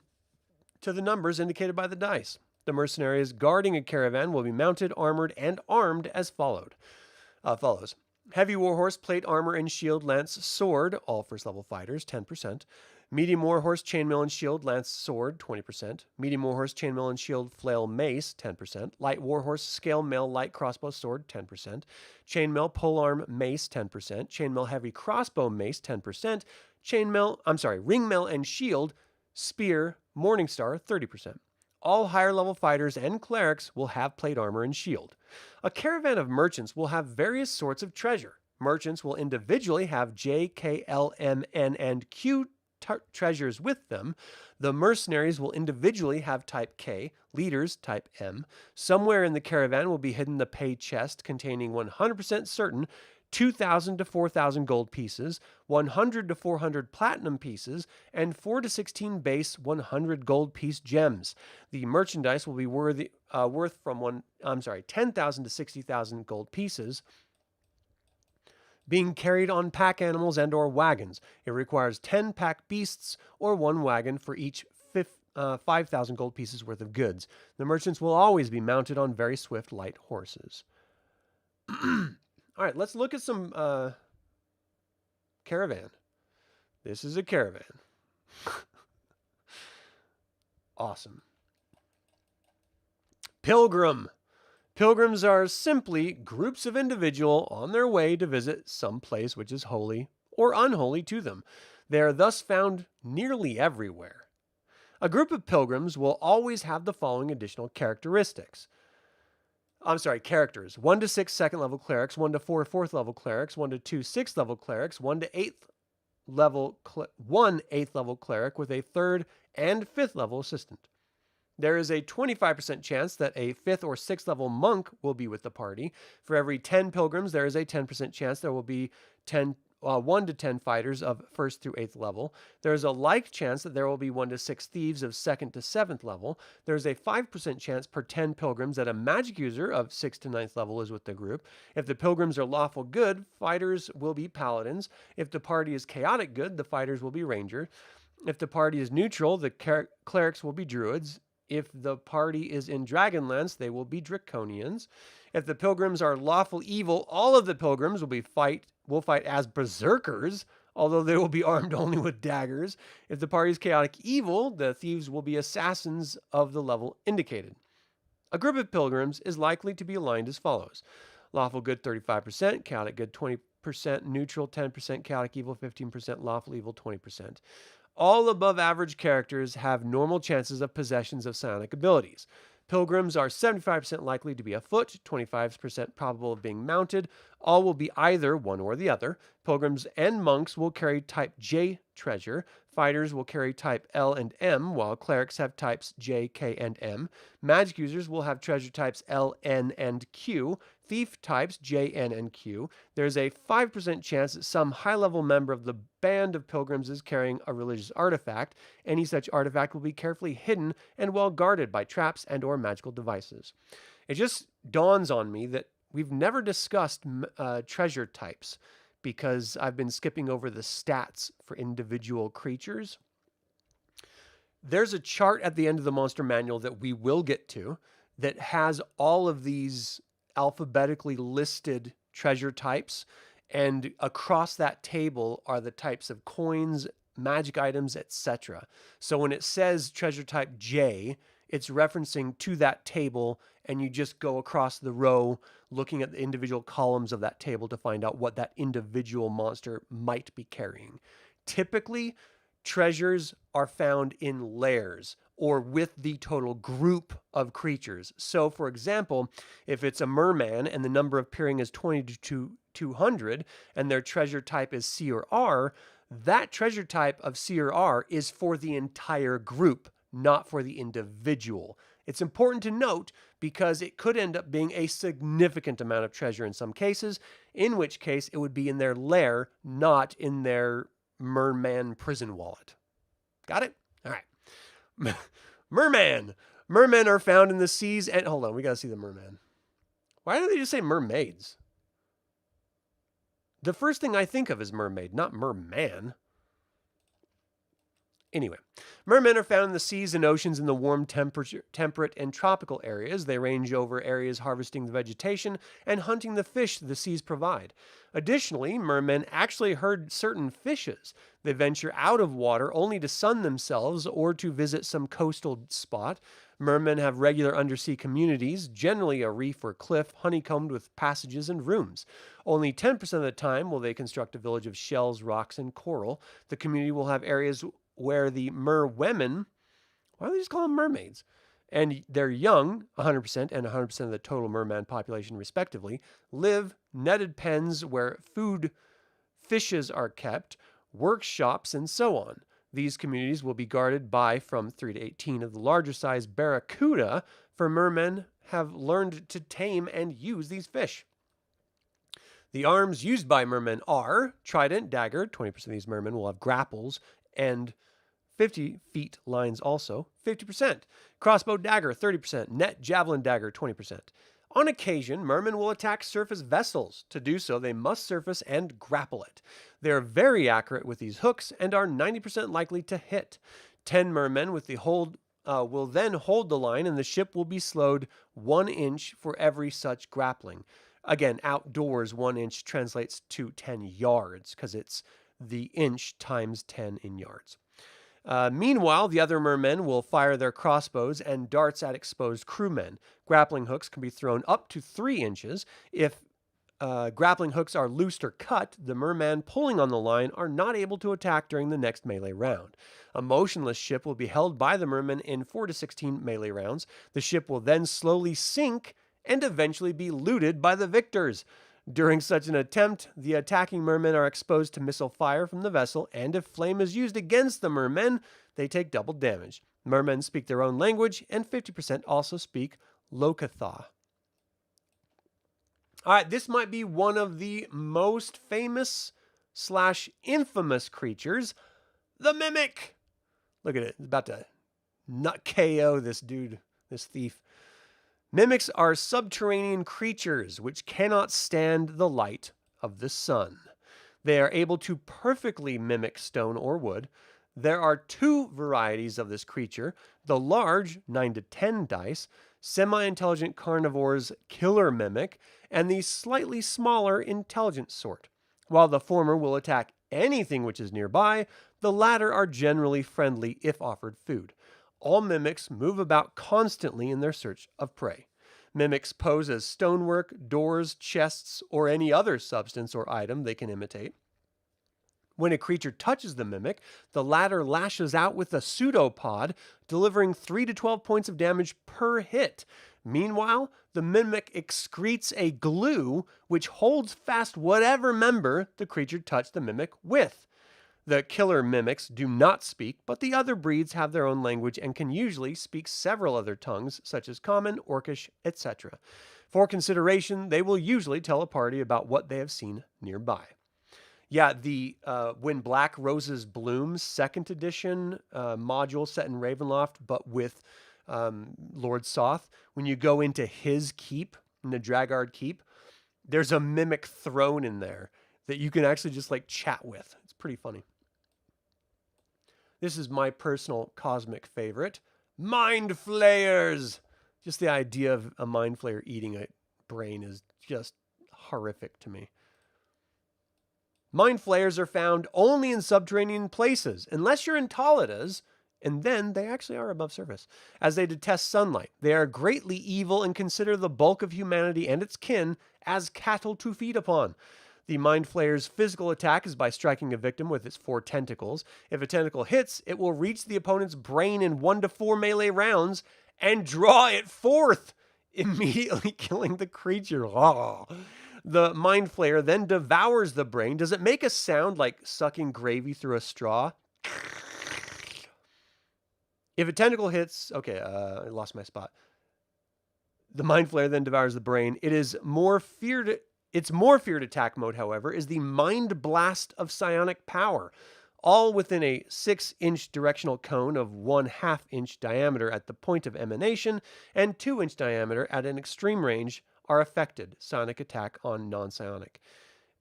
to the numbers indicated by the dice. The mercenaries guarding a caravan will be mounted, armored, and armed as follows. Heavy warhorse, plate armor and shield, lance, sword, all 1st level fighters, 10%. Medium warhorse, chainmail and shield, lance, sword, 20%. Medium warhorse, chainmail and shield, flail, mace, 10%. Light warhorse, scale mail, light crossbow, sword, 10%. Chainmail, polearm, mace, 10%. Chainmail, heavy crossbow, mace, 10%. Ringmail and shield, spear, Morningstar, 30%. All higher level fighters and clerics will have plate armor and shield. A caravan of merchants will have various sorts of treasure. Merchants will individually have J, K, L, M, N, and Q treasures with them. The mercenaries will individually have type K, leaders type M. Somewhere in the caravan will be hidden the pay chest containing 100% certain 2,000 to 4,000 gold pieces, 100 to 400 platinum pieces, and 4 to 16 base 100 gold piece gems. The merchandise will be worth from 10,000 to 60,000 gold pieces, being carried on pack animals and or wagons. It requires 10 pack beasts or 1 wagon for each 5,000 gold pieces worth of goods. The merchants will always be mounted on very swift light horses. All right, let's look at some caravan. This is a caravan. Awesome. Pilgrim. Pilgrims are simply groups of individuals on their way to visit some place which is holy or unholy to them. They are thus found nearly everywhere. A group of pilgrims will always have the following additional characteristics. Characters. 1 to 6 second level clerics, 1 to 4 fourth level clerics, 1 to 2 sixth level clerics, 1 to 8th level 1 8th level cleric with a 3rd and 5th level assistant. There is a 25% chance that a 5th or 6th level monk will be with the party. For every 10 pilgrims, there is a 10% chance there will be 1 to 10 fighters of 1st through 8th level. There is a like chance that there will be 1 to 6 thieves of 2nd to 7th level. There is a 5% chance per 10 pilgrims that a magic user of 6th to 9th level is with the group. If the pilgrims are lawful good, fighters will be paladins. If the party is chaotic good, the fighters will be rangers. If the party is neutral, the clerics will be druids. If the party is in Dragonlance, they will be draconians. If the pilgrims are lawful evil, all of the pilgrims will fight as berserkers, although they will be armed only with daggers. If the party is chaotic evil, the thieves will be assassins of the level indicated. A group of pilgrims is likely to be aligned as follows. Lawful good 35%, chaotic good 20%, neutral 10%, chaotic evil 15%, lawful evil 20%. All above average characters have normal chances of possessions of psionic abilities. Pilgrims are 75% likely to be afoot, 25% probable of being mounted. All will be either one or the other. Pilgrims and monks will carry type J treasure. Fighters will carry type L and M, while clerics have types J, K, and M. Magic users will have treasure types L, N, and Q. Thief types J, N, and Q. There's a 5% chance that some high-level member of the band of pilgrims is carrying a religious artifact. Any such artifact will be carefully hidden and well guarded by traps and or magical devices. It just dawns on me that we've never discussed treasure types because I've been skipping over the stats for individual creatures. There's a chart at the end of the monster manual that we will get to that has all of these alphabetically listed treasure types, and across that table are the types of coins, magic items, etc. So when it says treasure type J, it's referencing to that table, and you just go across the row looking at the individual columns of that table to find out what that individual monster might be carrying. Typically, treasures are found in layers or with the total group of creatures. So, for example, if it's a merman and the number appearing is 20 to 200 and their treasure type is C or R, that treasure type of C or R is for the entire group, not for the individual. It's important to note because it could end up being a significant amount of treasure in some cases, in which case it would be in their lair, not in their merman prison wallet. Got it? All right. Merman. Mermen are found in the seas and... Hold on, we got to see the merman. Why do they just say mermaids? The first thing I think of is mermaid, not merman. Anyway, mermen are found in the seas and oceans in the warm, temperate, and tropical areas. They range over areas harvesting the vegetation and hunting the fish the seas provide. Additionally, mermen actually herd certain fishes. They venture out of water only to sun themselves or to visit some coastal spot. Mermen have regular undersea communities, generally a reef or cliff, honeycombed with passages and rooms. Only 10% of the time will they construct a village of shells, rocks, and coral. The community will have areas where the merwomen, why do they just call them mermaids, And their young, 100% and 100% of the total merman population, respectively, live netted pens where fishes are kept, workshops, and so on. These communities will be guarded by from 3 to 18 of the larger size barracuda, for mermen have learned to tame and use these fish. The arms used by mermen are trident, dagger. 20% of these mermen will have grapples, and 50 feet lines also, 50%. Crossbow dagger, 30%. Net javelin dagger, 20%. On occasion, mermen will attack surface vessels. To do so, they must surface and grapple it. They are very accurate with these hooks and are 90% likely to hit. 10 mermen with the hold will then hold the line, and the ship will be slowed 1 inch for every such grappling. Again, outdoors, 1 inch translates to 10 yards because it's the inch times 10 in yards. Meanwhile, the other mermen will fire their crossbows and darts at exposed crewmen. Grappling hooks can be thrown up to 3 inches. If grappling hooks are loosed or cut, the merman pulling on the line are not able to attack during the next melee round. A motionless ship will be held by the merman in 4 to 16 melee rounds. The ship will then slowly sink and eventually be looted by the victors. During such an attempt, the attacking mermen are exposed to missile fire from the vessel, and if flame is used against the mermen, they take double damage. Mermen speak their own language, and 50% also speak Lokatha. All right, this might be one of the most famous / infamous creatures, the Mimic. Look at it. It's about to nut KO this dude, this thief. Mimics are subterranean creatures which cannot stand the light of the sun. They are able to perfectly mimic stone or wood. There are 2 varieties of this creature: the large, 9 to 10 dice, semi-intelligent carnivore's killer mimic, and the slightly smaller intelligent sort. While the former will attack anything which is nearby, the latter are generally friendly if offered food. All mimics move about constantly in their search of prey. Mimics pose as stonework, doors, chests, or any other substance or item they can imitate. When a creature touches the mimic, the latter lashes out with a pseudopod, delivering 3 to 12 points of damage per hit. Meanwhile, the mimic excretes a glue which holds fast whatever member the creature touched the mimic with. The killer mimics do not speak, but the other breeds have their own language and can usually speak several other tongues, such as Common, Orcish, etc. For consideration, they will usually tell a party about what they have seen nearby. Yeah, the When Black Roses Bloom 2nd edition module set in Ravenloft, but with Lord Soth. When you go into his keep, in the Dragard Keep, there's a mimic throne in there that you can actually just like chat with. It's pretty funny. This is my personal cosmic favorite, Mind Flayers. Just the idea of a Mind Flayer eating a brain is just horrific to me. Mind Flayers are found only in subterranean places, unless you're in Taladas, and then they actually are above surface, as they detest sunlight. They are greatly evil and consider the bulk of humanity and its kin as cattle to feed upon. The Mind Flayer's physical attack is by striking a victim with its 4 tentacles. If a tentacle hits, it will reach the opponent's brain in 1 to 4 melee rounds and draw it forth, immediately killing the creature. The Mind Flayer then devours the brain. Does it make a sound like sucking gravy through a straw? If a tentacle hits... Okay, I lost my spot. The Mind Flayer then devours the brain. Its more feared attack mode, however, is the Mind Blast of Psionic Power. All within a 6-inch directional cone of 1/2 inch diameter at the point of emanation and 2-inch diameter at an extreme range are affected. Psionic attack on non-psionic.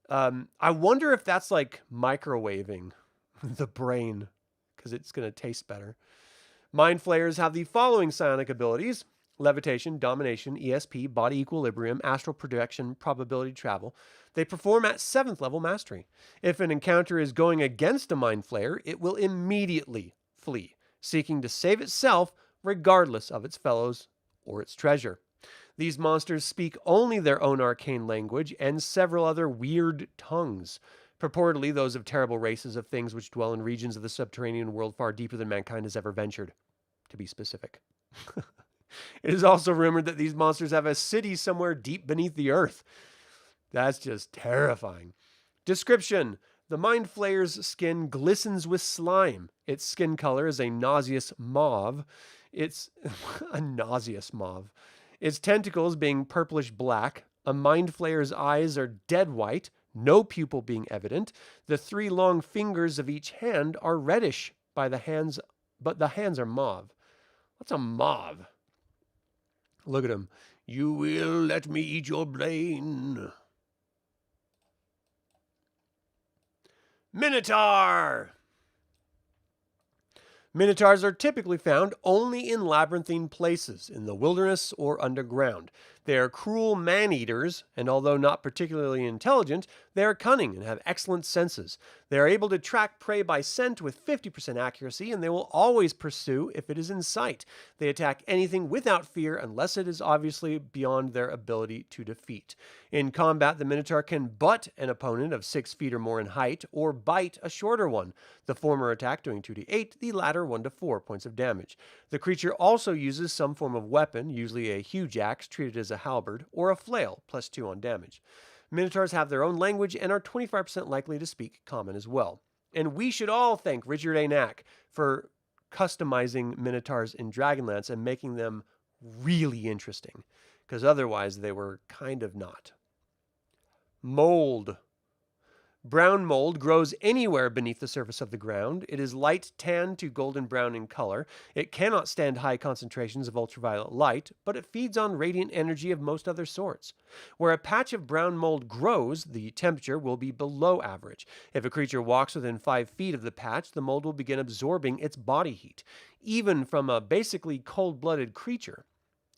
I wonder if that's like microwaving the brain because it's going to taste better. Mind Flayers have the following psionic abilities: levitation, domination, ESP, body equilibrium, astral projection, probability travel. They perform at 7th level mastery. If an encounter is going against a Mind Flayer, it will immediately flee, seeking to save itself regardless of its fellows or its treasure. These monsters speak only their own arcane language and several other weird tongues, purportedly those of terrible races of things which dwell in regions of the subterranean world far deeper than mankind has ever ventured, to be specific. It is also rumored that these monsters have a city somewhere deep beneath the earth. That's just terrifying. Description: the Mind Flayer's skin glistens with slime. Its skin color is a nauseous mauve. It's a nauseous mauve. Its tentacles being purplish black. A Mind Flayer's eyes are dead white, no pupil being evident. The 3 long fingers of each hand are reddish by the hands, but the hands are mauve. What's a mauve? Look at him. You will let me eat your brain. Minotaur! Minotaurs are typically found only in labyrinthine places, in the wilderness or underground. They are cruel man-eaters, and although not particularly intelligent, they are cunning and have excellent senses. They are able to track prey by scent with 50% accuracy, and they will always pursue if it is in sight. They attack anything without fear unless it is obviously beyond their ability to defeat. In combat, the Minotaur can butt an opponent of 6 feet or more in height, or bite a shorter one. The former attack doing 2d8, the latter 1 to 4 points of damage. The creature also uses some form of weapon, usually a huge axe treated as a halberd, or a flail, +2 on damage. Minotaurs have their own language and are 25% likely to speak common as well. And we should all thank Richard A. Knack for customizing Minotaurs in Dragonlance and making them really interesting, because otherwise they were kind of not. Mold. Brown mold grows anywhere beneath the surface of the ground. It is light tan to golden brown in color. It cannot stand high concentrations of ultraviolet light, but it feeds on radiant energy of most other sorts. Where a patch of brown mold grows, the temperature will be below average. If a creature walks within 5 feet of the patch, the mold will begin absorbing its body heat, even from a basically cold-blooded creature.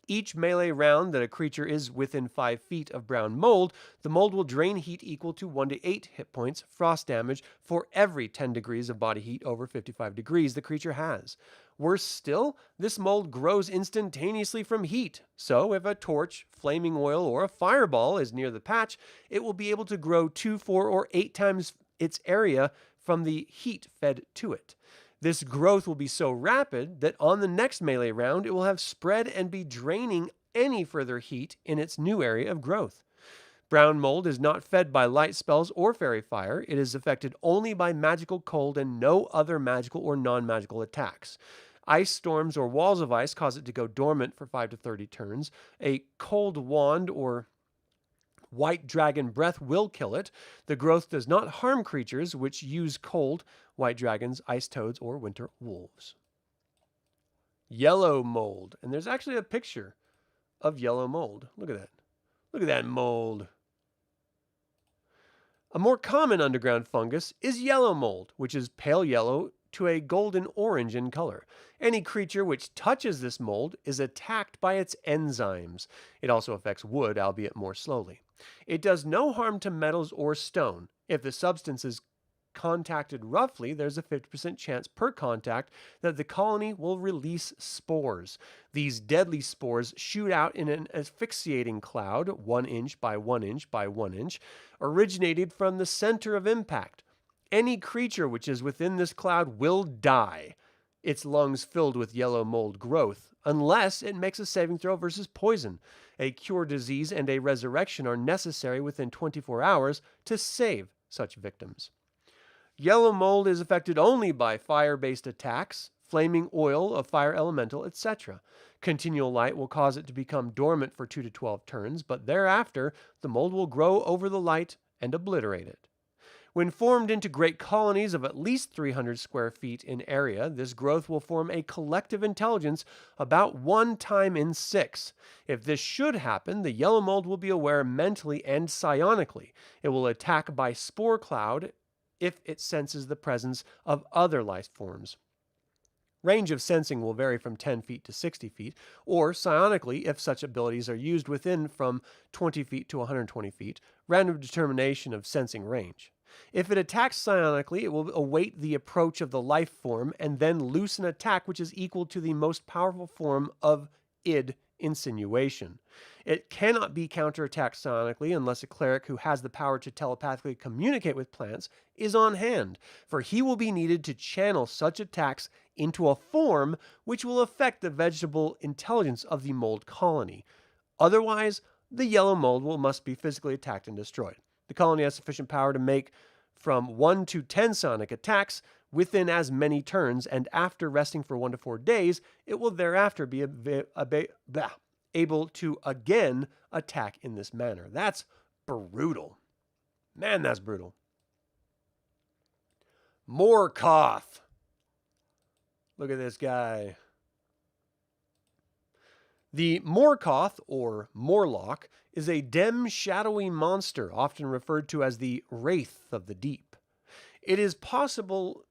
Each melee round that a creature is within 5 feet of brown mold, the mold will drain heat equal to 1 to 8 hit points frost damage for every 10 degrees of body heat over 55 degrees the creature has. Worse still, this mold grows instantaneously from heat, so if a torch, flaming oil, or a fireball is near the patch, it will be able to grow 2, 4, or 8 times its area from the heat fed to it. This growth will be so rapid that on the next melee round, it will have spread and be draining any further heat in its new area of growth. Brown mold is not fed by light spells or fairy fire. It is affected only by magical cold and no other magical or non-magical attacks. Ice storms or walls of ice cause it to go dormant for 5 to 30 turns. A cold wand or white dragon breath will kill it. The growth does not harm creatures which use cold, white dragons, ice toads, or winter wolves. Yellow mold. And there's actually a picture of yellow mold. Look at that. Look at that mold. A more common underground fungus is yellow mold, which is pale yellow to a golden orange in color. Any creature which touches this mold is attacked by its enzymes. It also affects wood, albeit more slowly. It does no harm to metals or stone. If the substance is contacted roughly, there's a 50% chance per contact that the colony will release spores. These deadly spores shoot out in an asphyxiating cloud, 1 inch by 1 inch by 1 inch, originated from the center of impact. Any creature which is within this cloud will die, its lungs filled with yellow mold growth, unless it makes a saving throw versus poison. A cure disease and a resurrection are necessary within 24 hours to save such victims. Yellow mold is affected only by fire-based attacks, flaming oil, a fire elemental, etc. Continual light will cause it to become dormant for 2 to 12 turns, but thereafter the mold will grow over the light and obliterate it. When formed into great colonies of at least 300 square feet in area, this growth will form a collective intelligence about 1 time in 6. If this should happen, the yellow mold will be aware mentally and psionically. It will attack by spore cloud if it senses the presence of other life forms. Range of sensing will vary from 10 feet to 60 feet, or psionically if such abilities are used within from 20 feet to 120 feet, random determination of sensing range. If it attacks psionically, it will await the approach of the life form and then loose an attack which is equal to the most powerful form of id insinuation. It cannot be counterattacked psionically unless a cleric who has the power to telepathically communicate with plants is on hand, for he will be needed to channel such attacks into a form which will affect the vegetable intelligence of the mold colony. Otherwise, the yellow mold must be physically attacked and destroyed. The colony has sufficient power to make from 1 to 10 psionic attacks within as many turns, and after resting for 1 to 4 days, it will thereafter be able to again attack in this manner. That's brutal. Man, that's brutal. Morkoth. Look at this guy. The Morkoth, or Morlock, is a dim, shadowy monster, often referred to as the Wraith of the Deep. It is possibly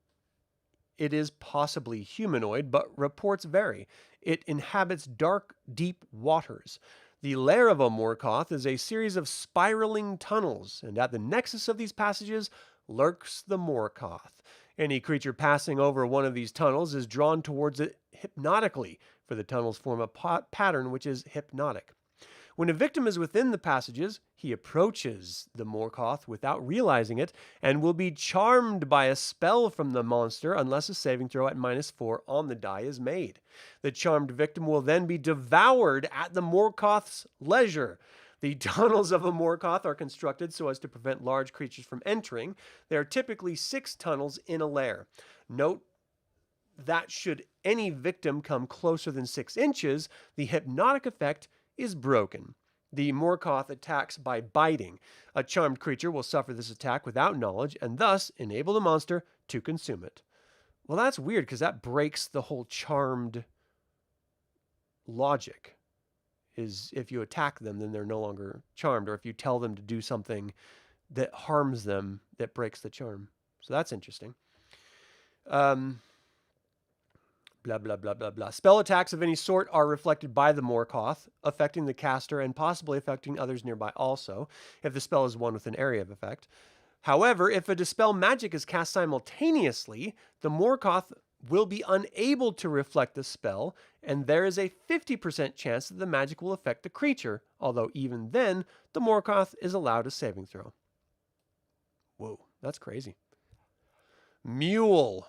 humanoid, but reports vary. It inhabits dark, deep waters. The lair of a Morkoth is a series of spiraling tunnels, and at the nexus of these passages lurks the Morkoth. Any creature passing over one of these tunnels is drawn towards it hypnotically, for the tunnels form a pattern which is hypnotic. When a victim is within the passages, he approaches the Morkoth without realizing it and will be charmed by a spell from the monster unless a saving throw at -4 on the die is made. The charmed victim will then be devoured at the Morkoth's leisure. The tunnels of a Morkoth are constructed so as to prevent large creatures from entering. There are typically 6 tunnels in a lair. Note that should any victim come closer than 6 inches, the hypnotic effect is broken. The Morkoth attacks by biting. A charmed creature will suffer this attack without knowledge and thus enable the monster to consume it. Well, that's weird because that breaks the whole charmed logic. Is if you attack them, then they're no longer charmed, or if you tell them to do something that harms them, that breaks the charm. So that's interesting. Blah, blah, blah, blah, blah. Spell attacks of any sort are reflected by the Morkoth, affecting the caster and possibly affecting others nearby also, if the spell is one with an area of effect. However, if a dispel magic is cast simultaneously, the Morkoth will be unable to reflect the spell, and there is a 50% chance that the magic will affect the creature, although even then, the Morkoth is allowed a saving throw. Whoa, that's crazy. Mule.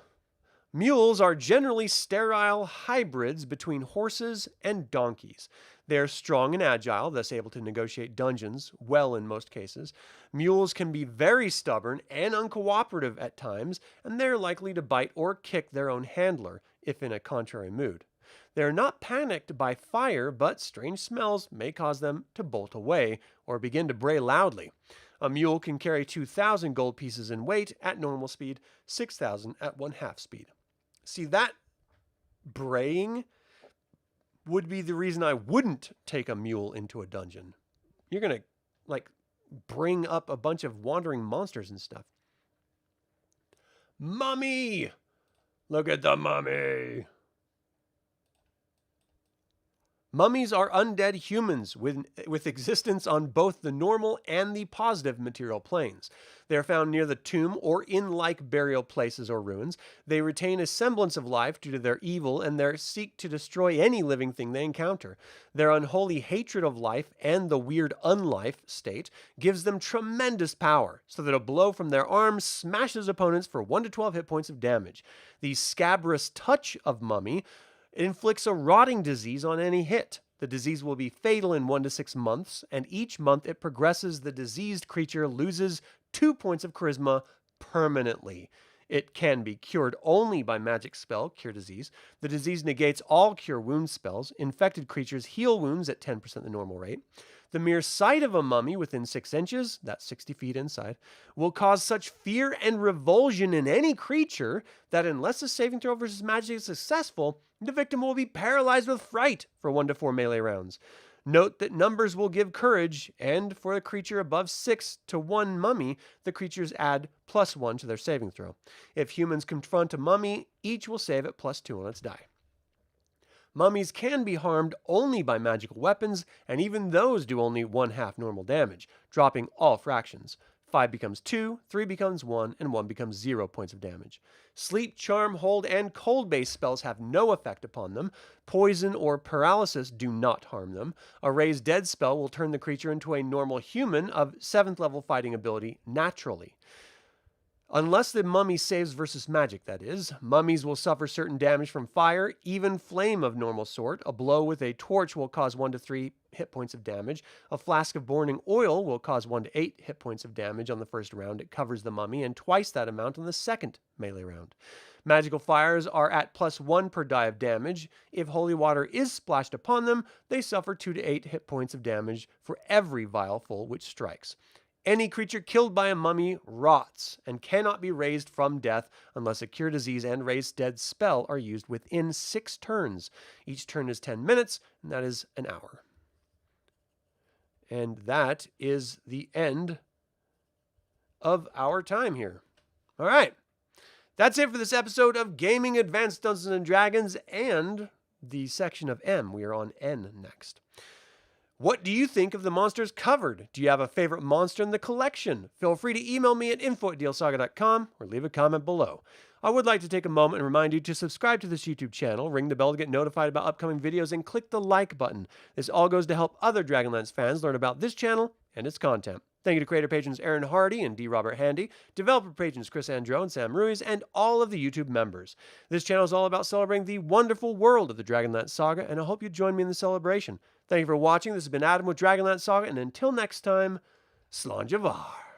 Mules are generally sterile hybrids between horses and donkeys. They are strong and agile, thus able to negotiate dungeons well in most cases. Mules can be very stubborn and uncooperative at times, and they are likely to bite or kick their own handler if in a contrary mood. They are not panicked by fire, but strange smells may cause them to bolt away or begin to bray loudly. A mule can carry 2,000 gold pieces in weight at normal speed, 6,000 at 1/2 speed. See, that braying would be the reason I wouldn't take a mule into a dungeon. You're going to, bring up a bunch of wandering monsters and stuff. Mummy! Look at the mummy! Mummies are undead humans with existence on both the normal and the positive material planes. They are found near the tomb or in like burial places or ruins. They retain a semblance of life due to their evil and they seek to destroy any living thing they encounter. Their unholy hatred of life and the weird unlife state gives them tremendous power, so that a blow from their arms smashes opponents for 1 to 12 hit points of damage. The scabrous touch of mummy inflicts a rotting disease on any hit. The disease will be fatal in 1 to 6 months, and each month it progresses, the diseased creature loses 2 points of charisma permanently. It can be cured only by magic spell, cure disease. The disease negates all cure wound spells. Infected creatures heal wounds at 10% the normal rate. The mere sight of a mummy within 6 inches, that's 60 feet inside, will cause such fear and revulsion in any creature that unless a saving throw versus magic is successful, the victim will be paralyzed with fright for 1 to 4 melee rounds. Note that numbers will give courage, and for a creature above 6 to 1 mummy, the creatures add +1 to their saving throw. If humans confront a mummy, each will save at +2 on its die. Mummies can be harmed only by magical weapons, and even those do only 1/2 normal damage, dropping all fractions. 5 becomes 2, 3 becomes 1, and 1 becomes 0 points of damage. Sleep, Charm, Hold, and Cold-based spells have no effect upon them. Poison or Paralysis do not harm them. A Raise Dead spell will turn the creature into a normal human of 7th level fighting ability naturally. Unless the mummy saves versus magic, that is. Mummies will suffer certain damage from fire, even flame of normal sort. A blow with a torch will cause 1 to 3 hit points of damage. A flask of burning oil will cause 1 to 8 hit points of damage on the first round it covers the mummy, and twice that amount on the second melee round. Magical fires are at +1 per die of damage. If holy water is splashed upon them, they suffer 2 to 8 hit points of damage for every vial full which strikes. Any creature killed by a mummy rots and cannot be raised from death unless a Cure Disease and Raise Dead spell are used within 6 turns. Each turn is 10 minutes, and that is an hour. And that is the end of our time here. All right. That's it for this episode of Gaming Advanced Dungeons & Dragons and the section of M. We are on N next. What do you think of the monsters covered? Do you have a favorite monster in the collection? Feel free to email me at info@dlsaga.com or leave a comment below. I would like to take a moment and remind you to subscribe to this YouTube channel, ring the bell to get notified about upcoming videos, and click the like button. This all goes to help other Dragonlance fans learn about this channel and its content. Thank you to creator patrons Aaron Hardy and D. Robert Handy, developer patrons Chris Androu and Sam Ruiz, and all of the YouTube members. This channel is all about celebrating the wonderful world of the Dragonlance Saga, and I hope you join me in the celebration. Thank you for watching. This has been Adam with Dragonlance Saga, and until next time, Slanjavar.